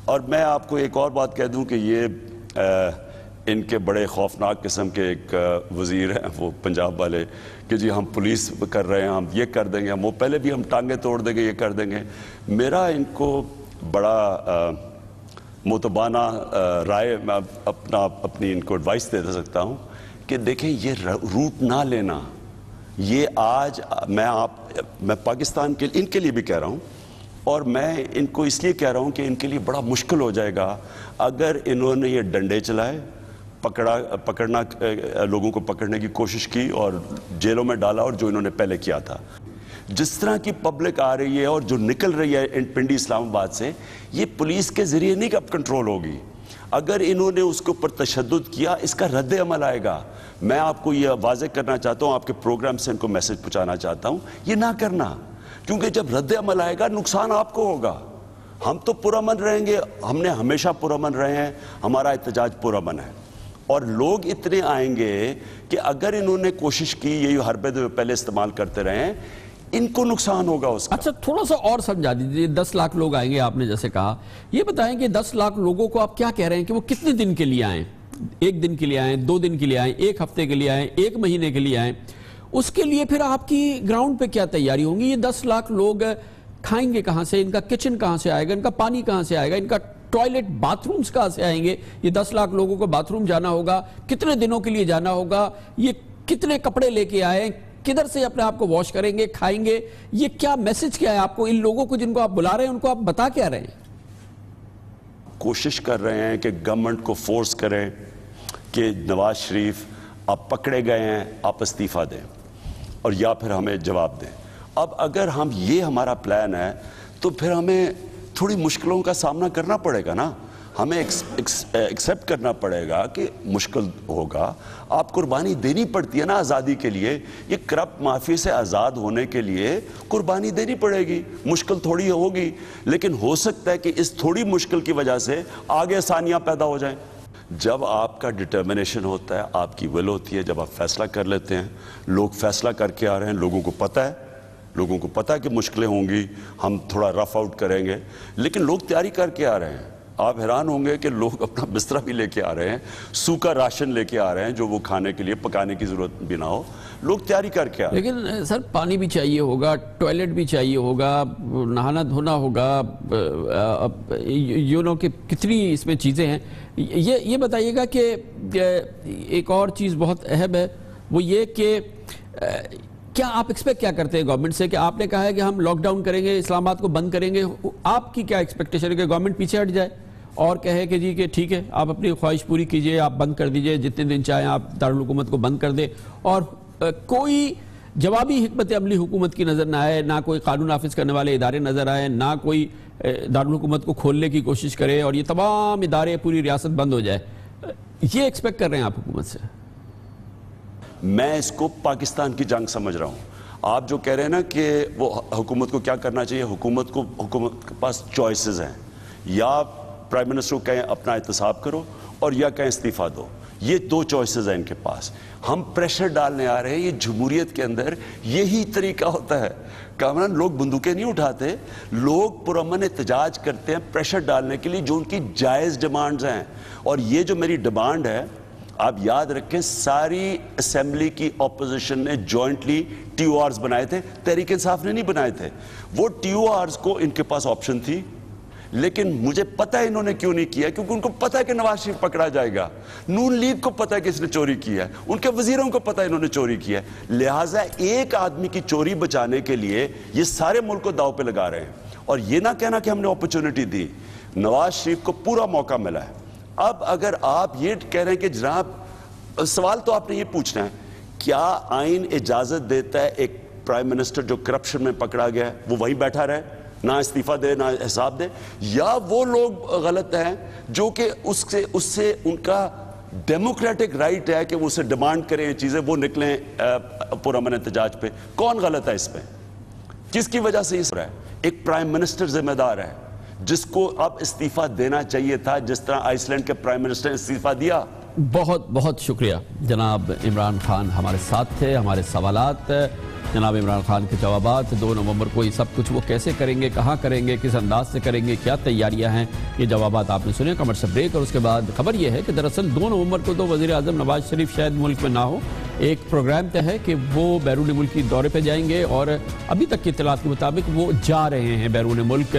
اور میں آپ کو ایک اور بات کہہ دوں کہ یہ ان کے بڑے خوفناک قسم کے ایک وزیر ہیں وہ پنجاب والے, کہ جی ہم پولیس کر رہے ہیں, ہم یہ کر دیں گے, وہ پہلے بھی ہم ٹانگیں توڑ دیں گے, یہ کر دیں گے. میرا ان کو بڑا متبانہ رائے میں اپنی ان کو ایڈوائس دے سکتا ہوں کہ دیکھیں یہ روٹ نہ لینا. یہ آج میں پاکستان کے ان کے لیے بھی کہہ رہا ہوں, اور میں ان کو اس لیے کہہ رہا ہوں کہ ان کے لیے بڑا مشکل ہو جائے گا اگر انہوں نے یہ ڈنڈے چلائے, پکڑنا لوگوں کو پکڑنے کی کوشش کی اور جیلوں میں ڈالا, اور جو انہوں نے پہلے کیا تھا. جس طرح کی پبلک آ رہی ہے اور جو نکل رہی ہے پنڈی اسلام آباد سے, یہ پولیس کے ذریعے نہیں اب کنٹرول ہوگی. اگر انہوں نے اس کے اوپر تشدد کیا, اس کا رد عمل آئے گا. میں آپ کو یہ واضح کرنا چاہتا ہوں, آپ کے پروگرام سے ان کو میسج پہنچانا چاہتا ہوں, یہ نہ کرنا, کیونکہ جب رد عمل آئے گا نقصان آپ کو ہوگا. ہم تو پرامن رہیں گے, ہم نے ہمیشہ پرامن رہے ہیں, ہمارا احتجاج پرامن ہے. اور لوگ اتنے آئیں گے کہ اگر انہوں نے کوشش کی یہ حربے جو پہلے استعمال کرتے رہے ہیں, ان کو نقصان ہوگا اس کا. اچھا, تھوڑا سا اور سمجھا دیجیے. 10 لاکھ لوگ آئیں گے آپ نے جیسے کہا, یہ بتائیں کہ 10 لاکھ لوگوں کو آپ کیا کہہ رہے ہیں کہ وہ کتنے دن کے لیے آئیں؟ 1 دن کے لیے آئیں, 2 دن کے لیے آئیں, 1 ہفتے کے لیے آئیں, 1 مہینے کے لیے آئیں؟ اس کے لیے پھر آپ کی گراؤنڈ پہ کیا تیاری ہوں گی؟ یہ 10 لاکھ لوگ کھائیں گے کہاں سے, ان کا کچن کہاں سے آئے گا, ان کا پانی کہاں سے آئے گا, ان کا ٹوائلٹ باتھ رومز کہاں سے آئیں گے؟ یہ 10 لاکھ لوگوں کو باتھ روم جانا ہوگا، کتنے دنوں کے لیے جانا ہوگا، یہ کتنے کپڑے لے کے آئے، کدھر سے اپنے آپ کو واش کریں گے، کھائیں گے؟ یہ کیا میسج کیا ہے آپ کو؟ ان لوگوں کو جن کو آپ بلا رہے ہیں ان کو آپ بتا کیا رہے ہیں؟ کوشش کر رہے ہیں کہ گورنمنٹ کو فورس کریں کہ نواز شریف آپ پکڑے گئے ہیں، آپ استعفیٰ دیں اور یا پھر ہمیں جواب دیں۔ اب اگر ہم یہ ہمارا پلان ہے تو پھر ہمیں تھوڑی مشکلوں کا سامنا کرنا پڑے گا نا، ہمیں ایکسیپٹ کرنا پڑے گا کہ مشکل ہوگا، آپ قربانی دینی پڑتی ہے نا آزادی کے لیے، یہ کرپٹ مافیا سے آزاد ہونے کے لیے قربانی دینی پڑے گی، مشکل تھوڑی ہوگی، لیکن ہو سکتا ہے کہ اس تھوڑی مشکل کی وجہ سے آگے آسانیاں پیدا ہو جائیں۔ جب آپ کا ڈٹرمنیشن ہوتا ہے، آپ کی ول ہوتی ہے، جب آپ فیصلہ کر لیتے ہیں، لوگ فیصلہ کر کے آ رہے ہیں، لوگوں کو پتہ ہے کہ مشکلیں ہوں گی، ہم تھوڑا رف آؤٹ کریں گے، لیکن لوگ تیاری کر کے آ رہے ہیں۔ آپ حیران ہوں گے کہ لوگ اپنا بسترہ بھی لے کے آ رہے ہیں، سوکھا راشن لے کے آ رہے ہیں جو وہ کھانے کے لیے پکانے کی ضرورت بھی نہ ہو، لوگ تیاری کر کے آ رہے ہیں۔ لیکن سر پانی بھی چاہیے ہوگا، ٹوائلٹ بھی چاہیے ہوگا، نہانا دھونا ہوگا، کہ کتنی اس میں چیزیں ہیں۔ یہ بتائیے گا کہ ایک اور چیز بہت اہم ہے، وہ یہ کہ کیا آپ ایکسپیکٹ کیا کرتے ہیں گورنمنٹ سے؟ کہ آپ نے کہا ہے کہ ہم لاک ڈاؤن کریں گے، اسلام آباد کو بند کریں گے، آپ کی کیا ایکسپیکٹیشن ہے کہ گورنمنٹ پیچھے ہٹ جائے اور کہے کہ جی کہ ٹھیک ہے آپ اپنی خواہش پوری کیجئے، آپ بند کر دیجئے، جتنے دن چاہیں آپ دارالحکومت کو بند کر دیں، اور کوئی جوابی حکمت عملی حکومت کی نظر نہ آئے، نہ کوئی قانون نافذ کرنے والے ادارے نظر آئے، نہ کوئی دارالحکومت کو کھولنے کی کوشش کرے اور یہ تمام ادارے پوری ریاست بند ہو جائے؟ یہ ایکسپیکٹ کر رہے ہیں آپ حکومت سے؟ میں اس کو پاکستان کی جنگ سمجھ رہا ہوں۔ آپ جو کہہ رہے ہیں نا کہ وہ حکومت کو کیا کرنا چاہیے، حکومت کے پاس چوائسز ہیں، یا پرائم منسٹر کو کہیں اپنا احتساب کرو اور یا کہیں استعفیٰ دو، یہ دو چوائسز ہیں ان کے پاس۔ ہم پریشر ڈالنے آ رہے ہیں، یہ جمہوریت کے اندر یہی طریقہ ہوتا ہے۔ کامران، لوگ بندوقیں نہیں اٹھاتے، لوگ پرامن احتجاج کرتے ہیں پریشر ڈالنے کے لیے جو ان کی جائز ڈیمانڈز ہیں، اور یہ جو میری ڈیمانڈ ہے، آپ یاد رکھیں ساری اسمبلی کی اپوزیشن نے جوائنٹلی ٹی او آرز بنائے تھے، تحریک انصاف نے نہیں بنائے تھے۔ وہ ٹی او آرز کو ان کے پاس آپشن تھی، لیکن مجھے پتہ ہے انہوں نے کیوں نہیں کیا، کیونکہ ان کو پتہ ہے کہ نواز شریف پکڑا جائے گا، نون لیگ کو پتہ ہے کہ اس نے چوری کیا ہے، ان کے وزیروں کو پتہ ہے انہوں نے چوری کیا ہے، لہٰذا ایک آدمی کی چوری بچانے کے لیے یہ سارے ملک کو داؤ پہ لگا رہے ہیں۔ اور یہ نہ کہنا کہ ہم نے اپرچونٹی دی، نواز شریف کو پورا موقع ملا ہے۔ اب اگر آپ یہ کہہ رہے ہیں کہ جناب، سوال تو آپ نے یہ پوچھنا ہے، کیا آئین اجازت دیتا ہے ایک پرائم منسٹر جو کرپشن میں پکڑا گیا ہے وہ وہیں بیٹھا رہے، نہ استعفیٰ دے نہ حساب دے، یا وہ لوگ غلط ہیں جو کہ اس سے ان کا ڈیموکریٹک رائٹ ہے کہ وہ اسے ڈیمانڈ کریں یہ چیزیں، وہ نکلیں پرامن احتجاج پہ؟ کون غلط ہے اس میں؟ کس کی وجہ سے اس رہا ہے؟ ایک پرائم منسٹر ذمہ دار ہے جس کو اب استعفیٰ دینا چاہیے تھا، جس طرح آئس لینڈ کے پرائم منسٹر نے استعفیٰ دیا۔ بہت بہت شکریہ جناب عمران خان، ہمارے ساتھ تھے، ہمارے سوالات جناب عمران خان کے جوابات، 2 نومبر کو یہ سب کچھ وہ کیسے کریں گے، کہاں کریں گے، کس انداز سے کریں گے، کیا تیاریاں ہیں، یہ جوابات آپ نے سنے۔ کمرشل بریک، اور اس کے بعد خبر یہ ہے کہ دراصل 2 نومبر کو تو وزیر اعظم نواز شریف شاید ملک میں نہ ہو، ایک پروگرام طے ہے کہ وہ بیرون ملکی دورے پہ جائیں گے، اور ابھی تک کی اطلاعات کے مطابق وہ جا رہے ہیں بیرون ملک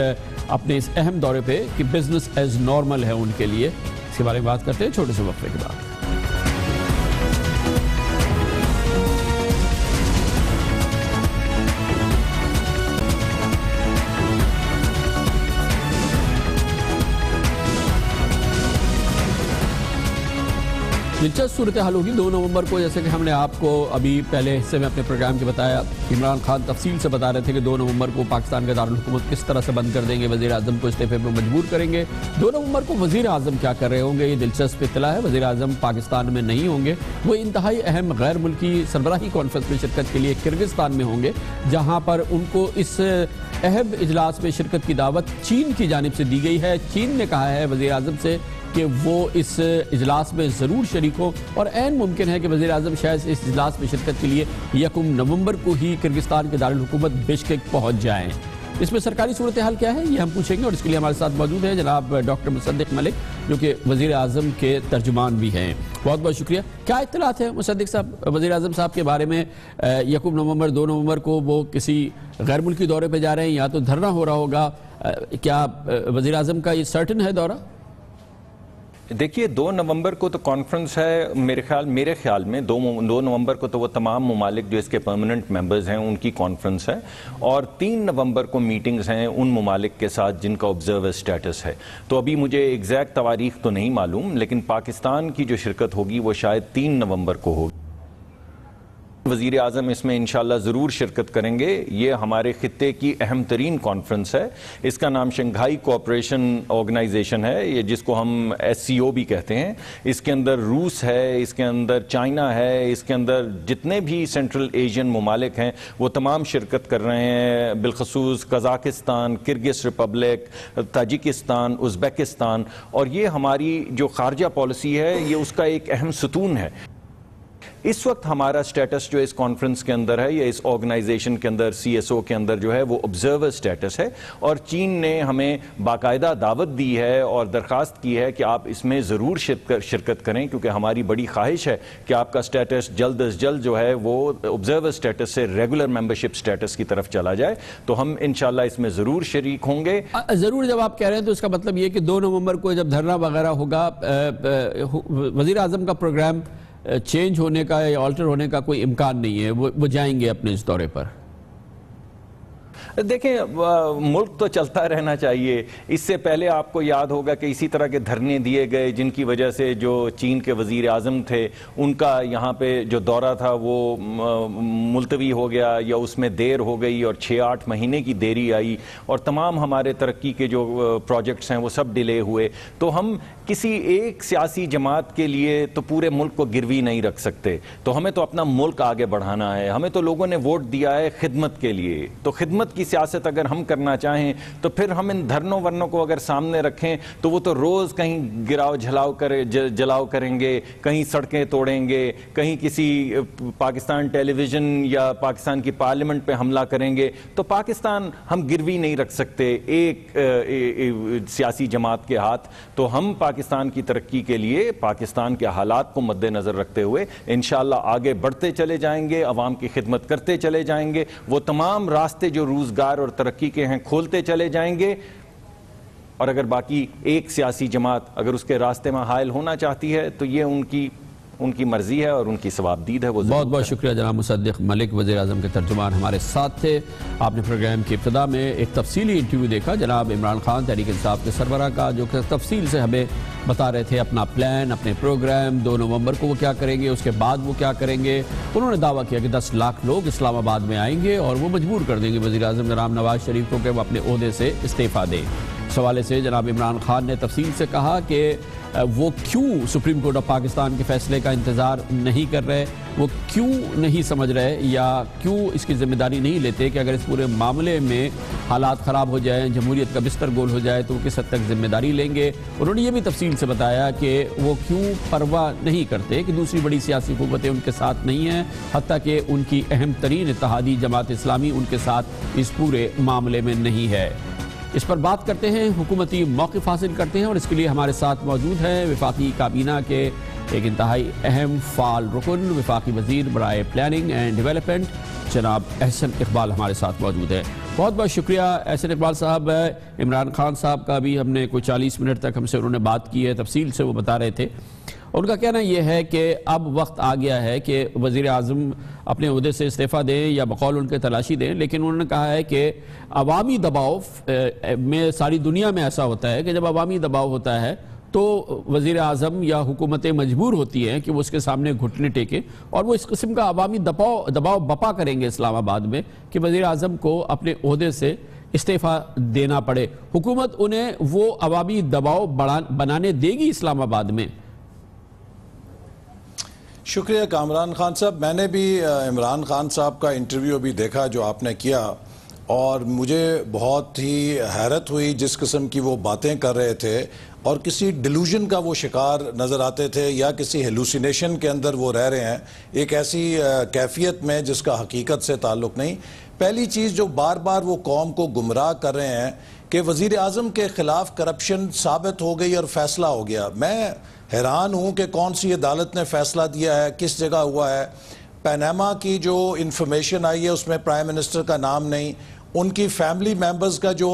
اپنے اس اہم دورے پہ کہ بزنس ایز نارمل ہے ان کے لیے۔ اس کے بارے میں بات کرتے ہیں چھوٹے سے وقفے کے بعد۔ دلچسپ صورتحال ہوگی 2 نومبر کو، جیسے کہ ہم نے آپ کو ابھی پہلے حصے میں اپنے پروگرام کے بتایا۔ عمران خان تفصیل سے بتا رہے تھے کہ 2 نومبر کو پاکستان کا دارالحکومت کس طرح سے بند کر دیں گے، وزیر اعظم کو استعفے پر مجبور کریں گے۔ 2 نومبر کو وزیر اعظم کیا کر رہے ہوں گے، یہ دلچسپ اطلاع ہے۔ وزیر اعظم پاکستان میں نہیں ہوں گے، وہ انتہائی اہم غیر ملکی سربراہی کانفرنس میں شرکت کے لیے کرغزستان میں ہوں گے، جہاں پر ان کو اس اہم اجلاس میں شرکت کی دعوت چین کی جانب سے دی گئی ہے۔ چین نے کہا ہے وزیر اعظم سے کہ وہ اس اجلاس میں ضرور شریک ہو، اور عین ممکن ہے کہ وزیر اعظم شاید اس اجلاس میں شرکت کے لیے 1 نومبر کو ہی کرغزستان کے دارالحکومت بشکیک پہنچ جائیں۔ اس میں سرکاری صورتحال کیا ہے یہ ہم پوچھیں گے، اور اس کے لیے ہمارے ساتھ موجود ہیں جناب ڈاکٹر مصدق ملک جو کہ وزیر اعظم کے ترجمان بھی ہیں۔ بہت بہت شکریہ۔ کیا اطلاعات ہیں مصدق صاحب وزیر اعظم صاحب کے بارے میں؟ 1 نومبر 2 نومبر کو وہ کسی غیر ملکی دورے پہ جا رہے ہیں، یا تو دھرنا ہو رہا ہوگا کیا وزیر اعظم کا یہ سرٹن ہے دورہ؟ دیکھیے 2 نومبر کو تو کانفرنس ہے میرے خیال میں 2 نومبر کو تو وہ تمام ممالک جو اس کے پرماننٹ ممبرز ہیں ان کی کانفرنس ہے، اور 3 نومبر کو میٹنگز ہیں ان ممالک کے ساتھ جن کا آبزرور سٹیٹس ہے. تو ابھی مجھے ایگزیکٹ تواریخ تو نہیں معلوم، لیکن پاکستان کی جو شرکت ہوگی وہ شاید 3 نومبر کو ہوگی. وزیر اعظم اس میں انشاءاللہ ضرور شرکت کریں گے. یہ ہمارے خطے کی اہم ترین کانفرنس ہے. اس کا نام شنگھائی کوآپریشن آرگنائزیشن ہے، یہ جس کو ہم SCO بھی کہتے ہیں. اس کے اندر روس ہے، اس کے اندر چائنا ہے، اس کے اندر جتنے بھی سینٹرل ایشین ممالک ہیں وہ تمام شرکت کر رہے ہیں، بالخصوص قزاقستان، کرگز ریپبلک، تاجکستان، ازبیکستان. اور یہ ہماری جو خارجہ پالیسی ہے یہ اس کا ایک اہم ستون ہے. اس وقت ہمارا سٹیٹس جو اس کانفرنس کے اندر ہے یا اس آرگنائزیشن کے اندر CSO کے اندر جو ہے وہ آبزرور سٹیٹس ہے، اور چین نے ہمیں باقاعدہ دعوت دی ہے اور درخواست کی ہے کہ آپ اس میں ضرور شرکت کریں، کیونکہ ہماری بڑی خواہش ہے کہ آپ کا سٹیٹس جلد از جلد جو ہے وہ آبزرور سٹیٹس سے ریگولر ممبرشپ سٹیٹس کی طرف چلا جائے. تو ہم انشاءاللہ اس میں ضرور شریک ہوں گے. ضرور جب آپ کہہ رہے ہیں تو اس کا مطلب یہ کہ 2 نومبر کو جب دھرنا وغیرہ ہوگا وزیر اعظم کا پروگرام چینج ہونے کا یا آلٹر ہونے کا کوئی امکان نہیں ہے، وہ جائیں گے اپنے اس دورے پر؟ دیکھیں ملک تو چلتا رہنا چاہیے. اس سے پہلے آپ کو یاد ہوگا کہ اسی طرح کے دھرنے دیے گئے جن کی وجہ سے جو چین کے وزیر اعظم تھے ان کا یہاں پہ جو دورہ تھا وہ ملتوی ہو گیا یا اس میں دیر ہو گئی اور 6-8 مہینے کی دیری آئی، اور تمام ہمارے ترقی کے جو پروجیکٹس ہیں وہ سب ڈیلے ہوئے. تو ہم کسی ایک سیاسی جماعت کے لیے تو پورے ملک کو گروی نہیں رکھ سکتے. تو ہمیں تو اپنا ملک آگے بڑھانا ہے. ہمیں تو لوگوں نے ووٹ دیا ہے خدمت کے لیے، تو خدمت کی سیاست اگر ہم کرنا چاہیں تو پھر ہم ان دھرنوں ورنوں کو اگر سامنے رکھیں تو وہ تو روز کہیں گراؤ جلاؤ کریں گے، کہیں سڑکیں توڑیں گے، کہیں کسی پاکستان ٹیلی ویژن یا پاکستان کی پارلیمنٹ پہ حملہ کریں گے. تو پاکستان ہم گروی نہیں رکھ سکتے ایک سیاسی جماعت کے ہاتھ. تو ہم پاکستان کی ترقی کے لیے پاکستان کے حالات کو مد نظر رکھتے ہوئے انشاءاللہ آگے بڑھتے چلے جائیں گے، عوام کی خدمت کرتے چلے جائیں گے. وہ تمام راستے جو روزگار اور ترقی کے ہیں کھولتے چلے جائیں گے. اور اگر باقی ایک سیاسی جماعت اگر اس کے راستے میں حائل ہونا چاہتی ہے تو یہ ان کی مرضی ہے اور ان کی ثوابدید ہے. وہ بہت بہت شکریہ جناب مصدق ملک، وزیر اعظم کے ترجمان ہمارے ساتھ تھے. آپ نے پروگرام کی ابتدا میں ایک تفصیلی انٹرویو دیکھا جناب عمران خان تحریک انصاف کے سربراہ کا، جو کہ تفصیل سے ہمیں بتا رہے تھے اپنا پلان، اپنے پروگرام. 2 نومبر کو وہ کیا کریں گے، اس کے بعد وہ کیا کریں گے. انہوں نے دعویٰ کیا کہ 10 لاکھ لوگ اسلام آباد میں آئیں گے اور وہ مجبور کر دیں گے وزیر اعظم جناب نواز شریف کو کہ وہ اپنے عہدے سے استعفیٰ دیں. اس حوالے سے جناب عمران خان نے تفصیل سے کہا کہ وہ کیوں سپریم کورٹ آف پاکستان کے فیصلے کا انتظار نہیں کر رہے، وہ کیوں نہیں سمجھ رہے یا کیوں اس کی ذمہ داری نہیں لیتے کہ اگر اس پورے معاملے میں حالات خراب ہو جائیں، جمہوریت کا بستر گول ہو جائے تو وہ کس حد تک ذمہ داری لیں گے. انہوں نے یہ بھی تفصیل سے بتایا کہ وہ کیوں پرواہ نہیں کرتے کہ دوسری بڑی سیاسی قوتیں ان کے ساتھ نہیں ہیں، حتیٰ کہ ان کی اہم ترین اتحادی جماعت اسلامی ان کے ساتھ اس پورے معاملے میں نہیں ہے. اس پر بات کرتے ہیں، حکومتی موقف حاصل کرتے ہیں، اور اس کے لیے ہمارے ساتھ موجود ہے وفاقی کابینہ کے ایک انتہائی اہم فعال رکن، وفاقی وزیر برائے پلاننگ اینڈ ڈیولپمنٹ جناب احسن اقبال ہمارے ساتھ موجود ہے. بہت بہت شکریہ احسن اقبال صاحب. عمران خان صاحب کا بھی ہم نے کوئی 40 منٹ تک ہم سے انہوں نے بات کی ہے، تفصیل سے وہ بتا رہے تھے. ان کا کہنا یہ ہے کہ اب وقت آ گیا ہے کہ وزیر اعظم اپنے عہدے سے استعفیٰ دیں یا بقول ان کے تلاشی دیں، لیکن انہوں نے کہا ہے کہ عوامی دباؤ میں ساری دنیا میں ایسا ہوتا ہے کہ جب عوامی دباؤ ہوتا ہے تو وزیر اعظم یا حکومتیں مجبور ہوتی ہیں کہ وہ اس کے سامنے گھٹنے ٹیکیں، اور وہ اس قسم کا عوامی دباؤ بپا کریں گے اسلام آباد میں کہ وزیر اعظم کو اپنے عہدے سے استعفیٰ دینا پڑے. حکومت انہیں وہ عوامی دباؤ بنانے دے گی اسلام آباد میں؟ شکریہ کامران خان صاحب. میں نے بھی عمران خان صاحب کا انٹرویو بھی دیکھا جو آپ نے کیا، اور مجھے بہت ہی حیرت ہوئی جس قسم کی وہ باتیں کر رہے تھے، اور کسی ڈیلوژن کا وہ شکار نظر آتے تھے یا کسی ہیلوسینیشن کے اندر وہ رہ رہے ہیں، ایک ایسی کیفیت میں جس کا حقیقت سے تعلق نہیں. پہلی چیز جو بار بار وہ قوم کو گمراہ کر رہے ہیں کہ وزیر اعظم کے خلاف کرپشن ثابت ہو گئی اور فیصلہ ہو گیا. میں حیران ہوں کہ کون سی عدالت نے فیصلہ دیا ہے، کس جگہ ہوا ہے. پیناما کی جو انفارمیشن آئی ہے اس میں پرائم منسٹر کا نام نہیں، ان کی فیملی ممبرز کا جو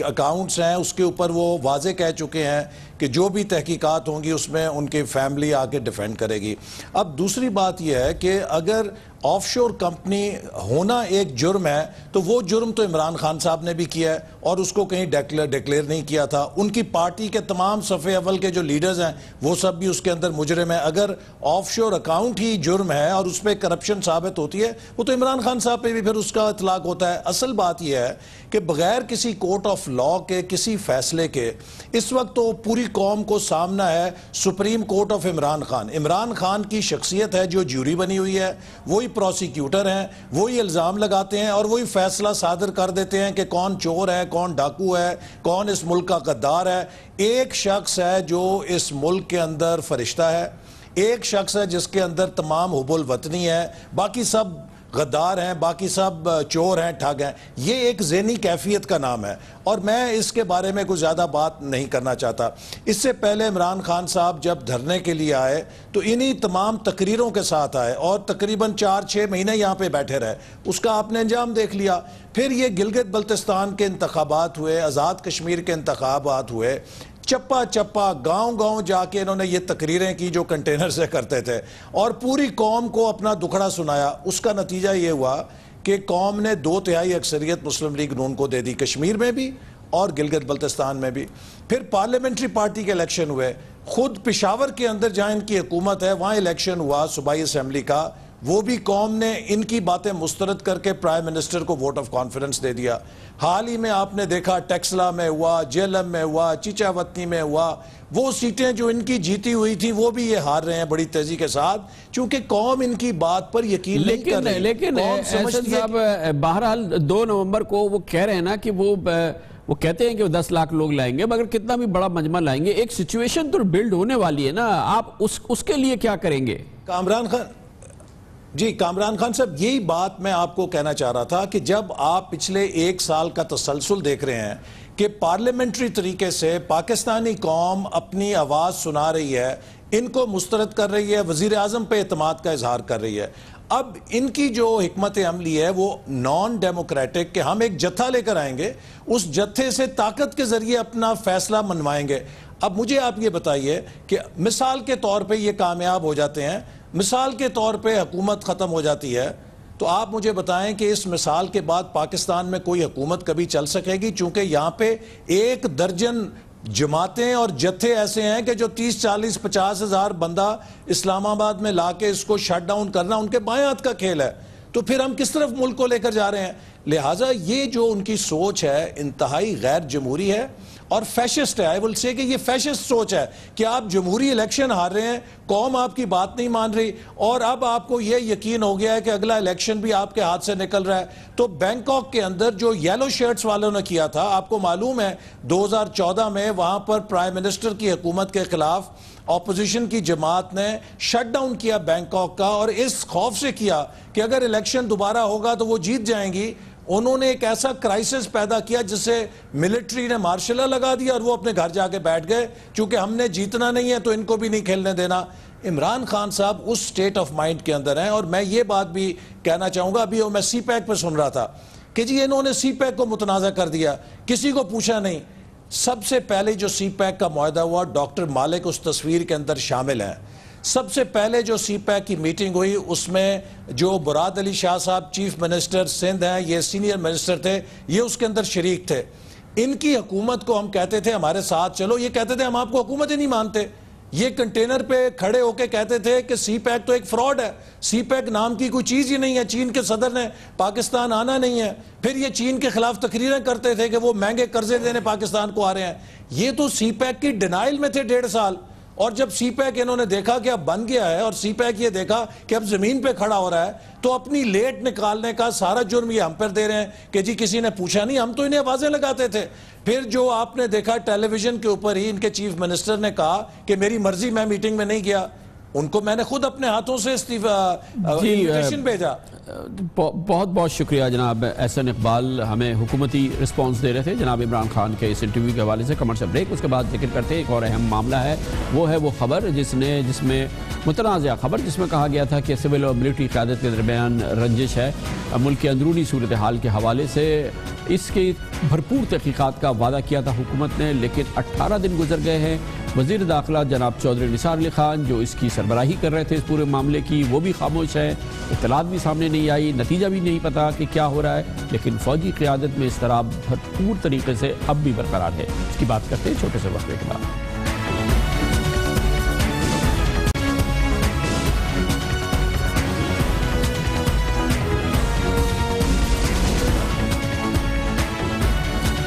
اکاؤنٹس ہیں اس کے اوپر وہ واضح کہہ چکے ہیں کہ جو بھی تحقیقات ہوں گی اس میں ان کی فیملی آگے ڈیفینڈ کرے گی. اب دوسری بات یہ ہے کہ اگر آف شور کمپنی ہونا ایک جرم ہے تو وہ جرم تو عمران خان صاحب نے بھی کیا ہے اور اس کو کہیں ڈیکلیئر نہیں کیا تھا. ان کی پارٹی کے تمام صف اول کے جو لیڈرز ہیں وہ سب بھی اس کے اندر مجرم ہیں. اگر آف شور اکاؤنٹ ہی جرم ہے اور اس پہ کرپشن ثابت ہوتی ہے وہ تو عمران خان صاحب پہ بھی پھر اس کا اطلاق ہوتا ہے. اصل بات یہ ہے کہ بغیر کسی کورٹ آف لا کے کسی فیصلے کے اس وقت تو پوری قوم کو سامنا ہے supreme court of Imran Khan. Imran Khan کی شخصیت ہے جو جیوری بنی ہوئی ہے, وہی پروسیکیوٹر ہیں, وہی الزام لگاتے ہیں اور وہی فیصلہ صادر کر دیتے ہیں کہ کون چور ہے, کون ڈاکو ہے, کون اس ملک کا غدار ہے. ایک شخص ہے جو اس ملک کے اندر فرشتہ ہے, ایک شخص ہے جس کے اندر تمام حب الوطنی ہے, باقی سب غدار ہیں, باقی سب چور ہیں, ٹھگ ہیں. یہ ایک ذہنی کیفیت کا نام ہے اور میں اس کے بارے میں کوئی زیادہ بات نہیں کرنا چاہتا. اس سے پہلے عمران خان صاحب جب دھرنے کے لیے آئے تو انہی تمام تقریروں کے ساتھ آئے اور تقریباً 4-6 مہینے یہاں پہ بیٹھے رہے. اس کا آپ نے انجام دیکھ لیا. پھر یہ گلگت بلتستان کے انتخابات ہوئے, آزاد کشمیر کے انتخابات ہوئے, چپا چپا گاؤں گاؤں جا کے انہوں نے یہ تقریریں کی جو کنٹینر سے کرتے تھے اور پوری قوم کو اپنا دکھڑا سنایا. اس کا نتیجہ یہ ہوا کہ قوم نے 2/3 اکثریت مسلم لیگ نون کو دے دی, کشمیر میں بھی اور گلگت بلتستان میں بھی. پھر پارلیمنٹری پارٹی کے الیکشن ہوئے, خود پشاور کے اندر جہاں ان کی حکومت ہے وہاں الیکشن ہوا صوبائی اسمبلی کا, وہ بھی قوم نے ان کی باتیں مسترد کر کے پرائم منسٹر کو ووٹ آف کانفیڈنس دے دیا. حال ہی میں آپ نے دیکھا ٹیکسلا میں ہوا, جیلم میں ہوا, چیچا وطنی میں ہوا. وہ سیٹیں جو ان کی جیتی ہوئی تھی وہ بھی یہ ہار رہے ہیں بڑی تیزی کے ساتھ چونکہ قوم ان کی بات پر یقین نہیں کر رہی. لیکن احسن صاحب بہرحال 2 نومبر کو وہ کہہ رہے ہیں نا کہ وہ کہتے ہیں کہ وہ 10 لاکھ لوگ لائیں گے, مگر کتنا بھی بڑا مجمع لائیں گے, ایک سچویشن تو بلڈ ہونے والی ہے نا. آپ اس کے لیے کیا کریں گے؟ کامران خان صاحب یہی بات میں آپ کو کہنا چاہ رہا تھا کہ جب آپ پچھلے 1 سال کا تسلسل دیکھ رہے ہیں کہ پارلیمنٹری طریقے سے پاکستانی قوم اپنی آواز سنا رہی ہے, ان کو مسترد کر رہی ہے, وزیر اعظم پہ اعتماد کا اظہار کر رہی ہے, اب ان کی جو حکمت عملی ہے وہ نان ڈیموکریٹک کہ ہم ایک جتھا لے کر آئیں گے, اس جتھے سے طاقت کے ذریعے اپنا فیصلہ منوائیں گے. اب مجھے آپ یہ بتائیے کہ مثال کے طور پہ یہ کامیاب ہو جاتے ہیں, مثال کے طور پہ حکومت ختم ہو جاتی ہے, تو آپ مجھے بتائیں کہ اس مثال کے بعد پاکستان میں کوئی حکومت کبھی چل سکے گی؟ چونکہ یہاں پہ 1 درجن جماعتیں اور جتھے ایسے ہیں کہ جو 30-40-50 ہزار بندہ اسلام آباد میں لا کے اس کو شٹ ڈاؤن کرنا ان کے بائیں ہاتھ کا کھیل ہے. تو پھر ہم کس طرف ملک کو لے کر جا رہے ہیں؟ لہٰذا یہ جو ان کی سوچ ہے انتہائی غیر جمہوری ہے اور فیشسٹ ہے. آئی ول سے کہ یہ فیشسٹ سوچ ہے کہ آپ جمہوری الیکشن ہار رہے ہیں, قوم آپ کی بات نہیں مان رہی اور اب آپ کو یہ یقین ہو گیا ہے کہ اگلا الیکشن بھی آپ کے ہاتھ سے نکل رہا ہے. تو بینکاک کے اندر جو یلو شرٹس والوں نے کیا تھا, آپ کو معلوم ہے 2014 میں وہاں پر پرائم منسٹر کی حکومت کے خلاف اپوزیشن کی جماعت نے شٹ ڈاؤن کیا بینکاک کا, اور اس خوف سے کیا کہ اگر الیکشن دوبارہ ہوگا تو وہ جیت جائیں گی. انہوں نے ایک ایسا کرائسس پیدا کیا جس سے ملٹری نے مارشل لا لگا دیا اور وہ اپنے گھر جا کے بیٹھ گئے چونکہ ہم نے جیتنا نہیں ہے تو ان کو بھی نہیں کھیلنے دینا. عمران خان صاحب اس سٹیٹ آف مائنڈ کے اندر ہیں. اور میں یہ بات بھی کہنا چاہوں گا, ابھی میں سی پیک پہ سن رہا تھا کہ جی انہوں نے سی پیک کو متنازع کر دیا, کسی کو پوچھا نہیں. سب سے پہلے جو سی پیک کا معاہدہ ہوا, ڈاکٹر مالک اس تصویر کے اندر شامل ہیں. سب سے پہلے جو سی پیک کی میٹنگ ہوئی اس میں جو براد علی شاہ صاحب چیف منسٹر سندھ ہیں, یہ سینئر منسٹر تھے, یہ اس کے اندر شریک تھے. ان کی حکومت کو ہم کہتے تھے ہمارے ساتھ چلو, یہ کہتے تھے ہم آپ کو حکومت ہی نہیں مانتے. یہ کنٹینر پہ کھڑے ہو کے کہتے تھے کہ سی پیک تو ایک فراڈ ہے, سی پیک نام کی کوئی چیز ہی نہیں ہے, چین کے صدر نے پاکستان آنا نہیں ہے. پھر یہ چین کے خلاف تقریریں کرتے تھے کہ وہ مہنگے قرضے دینے پاکستان کو آ رہے ہیں. یہ تو سی پیک کی ڈینائل میں تھے 1.5 سال. اور جب سی پیک انہوں نے دیکھا کہ اب بن گیا ہے اور سی پیک یہ دیکھا کہ اب زمین پہ کھڑا ہو رہا ہے, تو اپنی لیٹ نکالنے کا سارا جرم یہ ہم پر دے رہے ہیں کہ جی کسی نے پوچھا نہیں, ہم تو انہیں آوازیں لگاتے تھے. پھر جو آپ نے دیکھا ٹیلی ویژن کے اوپر ہی ان کے چیف منسٹر نے کہا کہ میری مرضی, میں میٹنگ میں نہیں گیا. ان کو میں نے خود اپنے ہاتھوں سے انویٹیشن بھیجا. بہت بہت شکریہ جناب احسن اقبال. ہمیں حکومتی رسپانس دے رہے تھے جناب عمران خان کے اس انٹرویو کے حوالے سے. کمرشل بریک, اس کے بعد ذکر کرتے ہیں ایک اور اہم معاملہ ہے, وہ ہے وہ خبر جس میں متنازع خبر جس میں کہا گیا تھا کہ سول اور ملٹری قیادت کے درمیان رنجش ہے ملک کی اندرونی صورتحال کے حوالے سے. اس کی بھرپور تحقیقات کا وعدہ کیا تھا حکومت نے, لیکن 18 دن گزر گئے ہیں. وزیر داخلہ جناب چودھری نثار علی خان جو اس کی سربراہی کر رہے تھے اس پورے معاملے کی, وہ بھی خاموش ہے. اطلاعات بھی سامنے نہیں آئی, نتیجہ بھی نہیں پتا کہ کیا ہو رہا ہے. لیکن فوجی قیادت میں اضطراب بھرپور طریقے سے اب بھی برقرار ہے. اس کی بات کرتے ہیں چھوٹے سے وقفے کے بعد.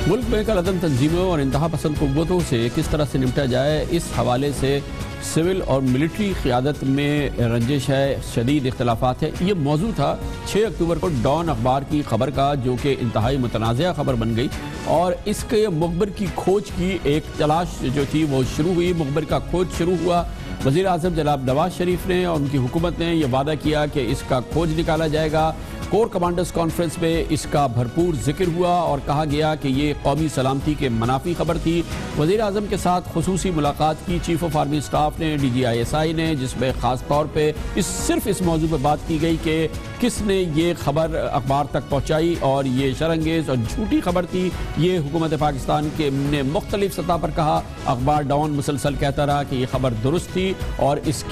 ملک میں کالعدم تنظیموں اور انتہا پسند قوتوں سے کس طرح سے نمٹا جائے, اس حوالے سے سول اور ملٹری قیادت میں رنجش ہے, شدید اختلافات ہیں. یہ موضوع تھا 6 اکتوبر کو ڈان اخبار کی خبر کا, جو کہ انتہائی متنازعہ خبر بن گئی, اور اس کے مخبر کی کھوج کی ایک تلاش جو تھی وہ شروع ہوئی. مخبر کا کھوج شروع ہوا. وزیر اعظم جناب نواز شریف نے اور ان کی حکومت نے یہ وعدہ کیا کہ اس کا کھوج نکالا جائے گا. کور کمانڈرز کانفرنس میں اس کا بھرپور ذکر ہوا اور کہا گیا کہ یہ قومی سلامتی کے منافی خبر تھی. وزیر اعظم کے ساتھ خصوصی ملاقات کی چیف آف آرمی اسٹاف نے, DGISI نے, جس میں خاص طور پہ صرف اس موضوع پہ بات کی گئی کہ کس نے یہ خبر اخبار تک پہنچائی اور یہ شرانگیز اور جھوٹی خبر تھی. یہ حکومت پاکستان کے نے مختلف سطح پر کہا. اخبار ڈان مسلسل کہتا رہا کہ یہ خبر درست تھی اور اس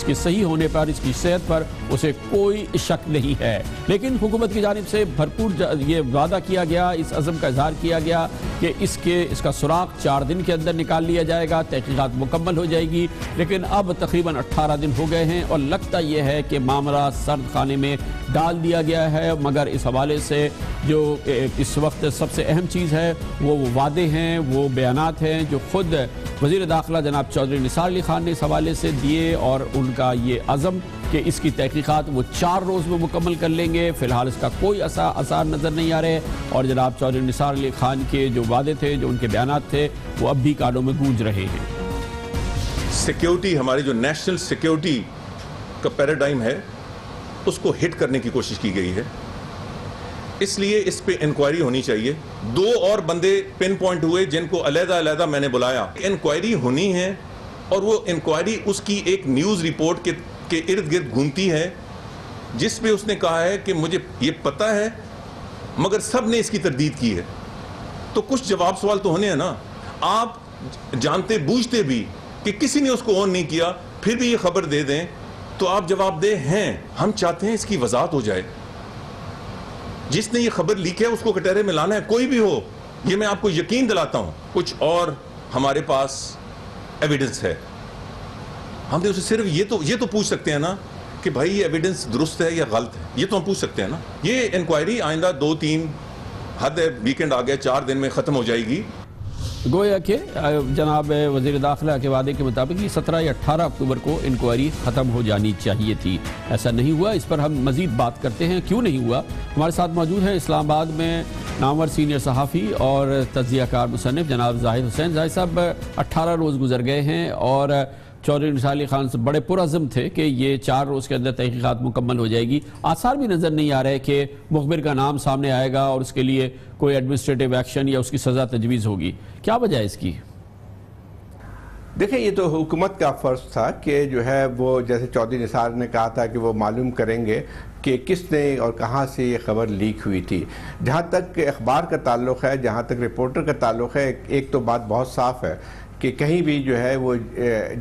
کے صحیح ہونے پر, اس کی صحت پر اسے کوئی شک نہیں ہے. لیکن حکومت کی جانب سے بھرپور یہ وعدہ کیا گیا, اس عزم کا اظہار کیا گیا کہ اس کا سراغ 4 دن کے اندر نکال لیا جائے گا, تحقیقات مکمل ہو جائے گی. لیکن اب تقریباً 18 دن ہو گئے ہیں اور لگتا یہ ہے کہ معاملہ سرد خانے میں ڈال دیا گیا ہے. مگر اس حوالے سے جو اس وقت سب سے اہم چیز ہے وہ وعدے ہیں, وہ بیانات ہیں جو خود وزیر داخلہ جناب چودھری نثار علی خان نے اس حوالے سے دیے, اور ان کا یہ عزم کہ اس کی تحقیقات وہ 4 روز میں مکمل کر لیں گے. فی الحال اس کا کوئی اثار نظر نہیں آ رہے, اور جناب چودھری نثار علی خان کے جو وعدے تھے, جو ان کے بیانات تھے, وہ اب بھی کانوں میں گونج رہے ہیں. سیکیورٹی, ہماری جو نیشنل سیکیورٹی کا پیراڈائم ہے اس کو ہٹ کرنے کی کوشش کی گئی ہے. اس لیے اس پہ انکوائری ہونی چاہیے. 2 اور بندے پن پوائنٹ ہوئے جن کو علیحدہ میں نے بلایا. انکوائری ہونی ہے, اور وہ انکوائری اس کی ایک نیوز رپورٹ کے ارد گرد گھومتی ہے جس پہ اس نے کہا ہے کہ مجھے یہ پتہ ہے مگر سب نے اس کی تردید کی ہے. تو کچھ جواب سوال تو ہونے ہیں نا. آپ جانتے بوجھتے بھی کہ کسی نے اس کو آن نہیں کیا, پھر بھی یہ خبر دے دیں تو آپ جواب دہ ہیں. ہم چاہتے ہیں اس کی وضاحت ہو جائے. جس نے یہ خبر لیک ہے اس کو کٹہرے میں لانا ہے, کوئی بھی ہو. یہ میں آپ کو یقین دلاتا ہوں. کچھ اور ہمارے پاس ایویڈنس ہے. ہم نے اسے صرف یہ تو پوچھ سکتے ہیں نا کہ بھائی یہ ایویڈنس درست ہے یا غلط ہے. یہ تو ہم پوچھ سکتے ہیں نا. یہ انکوائری آئندہ 2-3 حد ہے, ویکنڈ آ گیا, 4 دن میں ختم ہو جائے گی. گویا کہ جناب وزیر داخلہ کے وعدے کے مطابق 17 یا 18 اکتوبر کو انکوائری ختم ہو جانی چاہیے تھی. ایسا نہیں ہوا. اس پر ہم مزید بات کرتے ہیں کیوں نہیں ہوا. ہمارے ساتھ موجود ہیں اسلام آباد میں نامور سینئر صحافی اور تجزیہ کار مصنف جناب زاہد حسین. زاہد صاحب, 18 روز گزر گئے ہیں اور چودھری نثار علی خان سے بڑے پرعزم تھے کہ یہ 4 روز کے اندر تحقیقات مکمل ہو جائے گی. آثار بھی نظر نہیں آ رہے کہ مخبر کا نام سامنے آئے گا اور اس کے لیے کوئی ایڈمنسٹریٹو ایکشن یا اس کی سزا تجویز ہوگی. کیا وجہ ہے اس کی؟ دیکھیں, یہ تو حکومت کا فرض تھا کہ جو ہے وہ جیسے چودھری نثار نے کہا تھا کہ وہ معلوم کریں گے کہ کس نے اور کہاں سے یہ خبر لیک ہوئی تھی. جہاں تک اخبار کا تعلق ہے, جہاں تک رپورٹر کا تعلق ہے, ایک تو بات بہت صاف ہے کہ کہیں بھی جو ہے وہ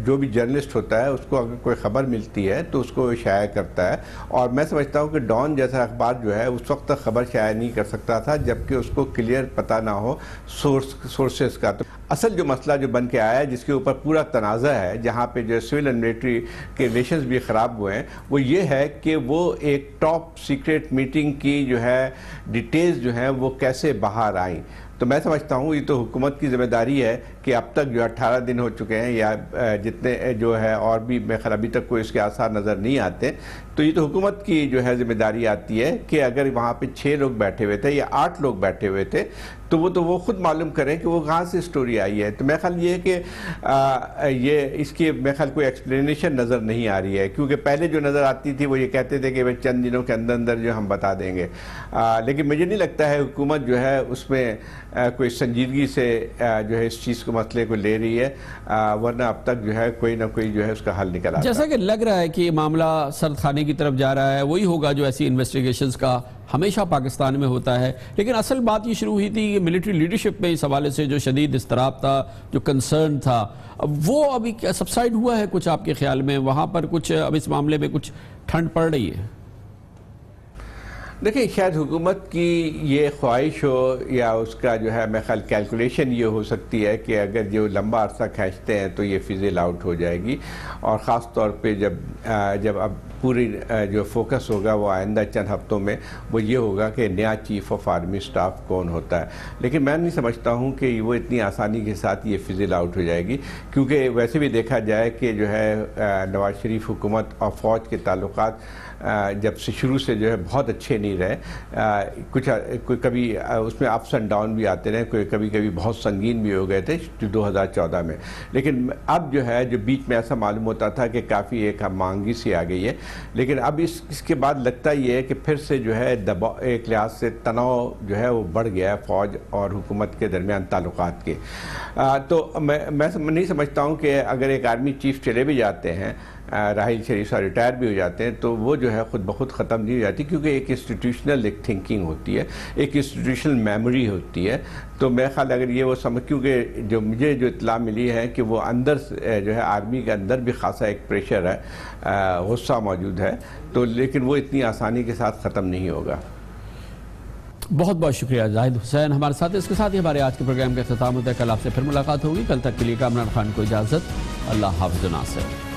جو بھی جرنلسٹ ہوتا ہے اس کو اگر کوئی خبر ملتی ہے تو اس کو شائع کرتا ہے. اور میں سمجھتا ہوں کہ ڈان جیسا اخبار جو ہے اس وقت تک خبر شائع نہیں کر سکتا تھا جبکہ اس کو کلیئر پتہ نہ ہو سورسز کا. تو اصل جو مسئلہ جو بن کے آیا ہے, جس کے اوپر پورا تنازع ہے, جہاں پہ جو سول اینڈ ملٹری کے ریلیشنز بھی خراب ہوئے ہیں, وہ یہ ہے کہ وہ ایک ٹاپ سیکریٹ میٹنگ کی جو ہے ڈیٹیلز جو ہیں وہ کیسے باہر آئیں. تو میں سمجھتا ہوں یہ تو حکومت کی ذمہ داری ہے کہ اب تک جو 18 دن ہو چکے ہیں یا جتنے جو ہے اور بھی میں خیال ابھی تک کوئی اس کے آثار نظر نہیں آتے، تو یہ تو حکومت کی جو ہے ذمہ داری آتی ہے کہ اگر وہاں پہ 6 لوگ بیٹھے ہوئے تھے یا 8 لوگ بیٹھے ہوئے تھے تو وہ خود معلوم کریں کہ وہ کہاں سے سٹوری آئی ہے. تو میرے خیال یہ ہے کہ یہ اس کی میرے خیال کوئی ایکسپلینیشن نظر نہیں آ رہی ہے، کیونکہ پہلے جو نظر آتی تھی وہ یہ کہتے تھے کہ چند دنوں کے اندر اندر جو ہم بتا دیں گے، لیکن مجھے نہیں لگتا ہے حکومت جو ہے اس میں کوئی سنجیدگی سے جو ہے اس چیز کو مسئلے کو لے رہی ہے، ورنہ اب تک جو ہے کوئی نہ کوئی جو ہے اس کا حل نکل آتا ہے. جیسا کہ لگ رہا ہے کہ یہ معاملہ سرد خانے کی طرف جا رہا ہے، وہی ہوگا جو ایسی انویسٹیگیشنز کا ہمیشہ پاکستان میں ہوتا ہے، لیکن اصل بات یہ شروع ہوئی تھی کہ ملٹری لیڈرشپ میں اس حوالے سے جو شدید اضطراب تھا، جو کنسرن تھا، وہ ابھی سبسائڈ ہوا ہے کچھ آپ کے خیال میں؟ وہاں پر کچھ اب اس معاملے میں کچھ ٹھنڈ پڑ رہی ہے؟ دیکھیں شاید حکومت کی یہ خواہش ہو یا اس کا جو ہے میں خیال کیلکولیشن یہ ہو سکتی ہے کہ اگر جو لمبا عرصہ کھینچتے ہیں تو یہ فزل آؤٹ ہو جائے گی، اور خاص طور پہ جب اب پوری جو فوکس ہوگا وہ آئندہ چند ہفتوں میں وہ یہ ہوگا کہ نیا چیف آف آرمی سٹاف کون ہوتا ہے. لیکن میں نہیں سمجھتا ہوں کہ وہ اتنی آسانی کے ساتھ یہ فزل آؤٹ ہو جائے گی، کیونکہ ویسے بھی دیکھا جائے کہ جو ہے نواز شریف حکومت اور فوج کے تعلقات جب سے شروع سے جو ہے بہت اچھے نہیں رہے، کوئی کبھی اس میں اپس اینڈ ڈاؤن بھی آتے رہے، کبھی بہت سنگین بھی ہو گئے تھے 2014 میں. لیکن اب جو ہے جو بیچ میں ایسا معلوم ہوتا تھا کہ کافی ایک مانگی سی آ گئی ہے، لیکن اب اس کے بعد لگتا یہ ہے کہ پھر سے جو ہے ایک لحاظ سے تناؤ جو ہے وہ بڑھ گیا ہے فوج اور حکومت کے درمیان تعلقات کے. تو میں نہیں سمجھتا ہوں کہ اگر ایک آرمی چیف چلے بھی جاتے ہیں، راحیل شریف صاحب ریٹائر بھی ہو جاتے ہیں، تو وہ جو ہے خود بخود ختم نہیں ہو جاتی، کیونکہ ایک انسٹیٹیوشنل ایک تھنکنگ ہوتی ہے، ایک انسٹیٹیوشنل میموری ہوتی ہے. تو میرے خیال اگر یہ وہ کیونکہ جو مجھے جو اطلاع ملی ہے کہ وہ اندر جو ہے آرمی کے اندر بھی خاصا ایک پریشر ہے، غصہ موجود ہے، تو لیکن وہ اتنی آسانی کے ساتھ ختم نہیں ہوگا. بہت بہت شکریہ زاہد حسین ہمارے ساتھ. اس کے ساتھ ہی ہمارے آج کے پروگرام کا اختتام ہوتا ہے. کل آپ سے پھر ملاقات ہوگی. کل تک کے لیے کامران خان کو اجازت. اللہ حافظ و ناصر.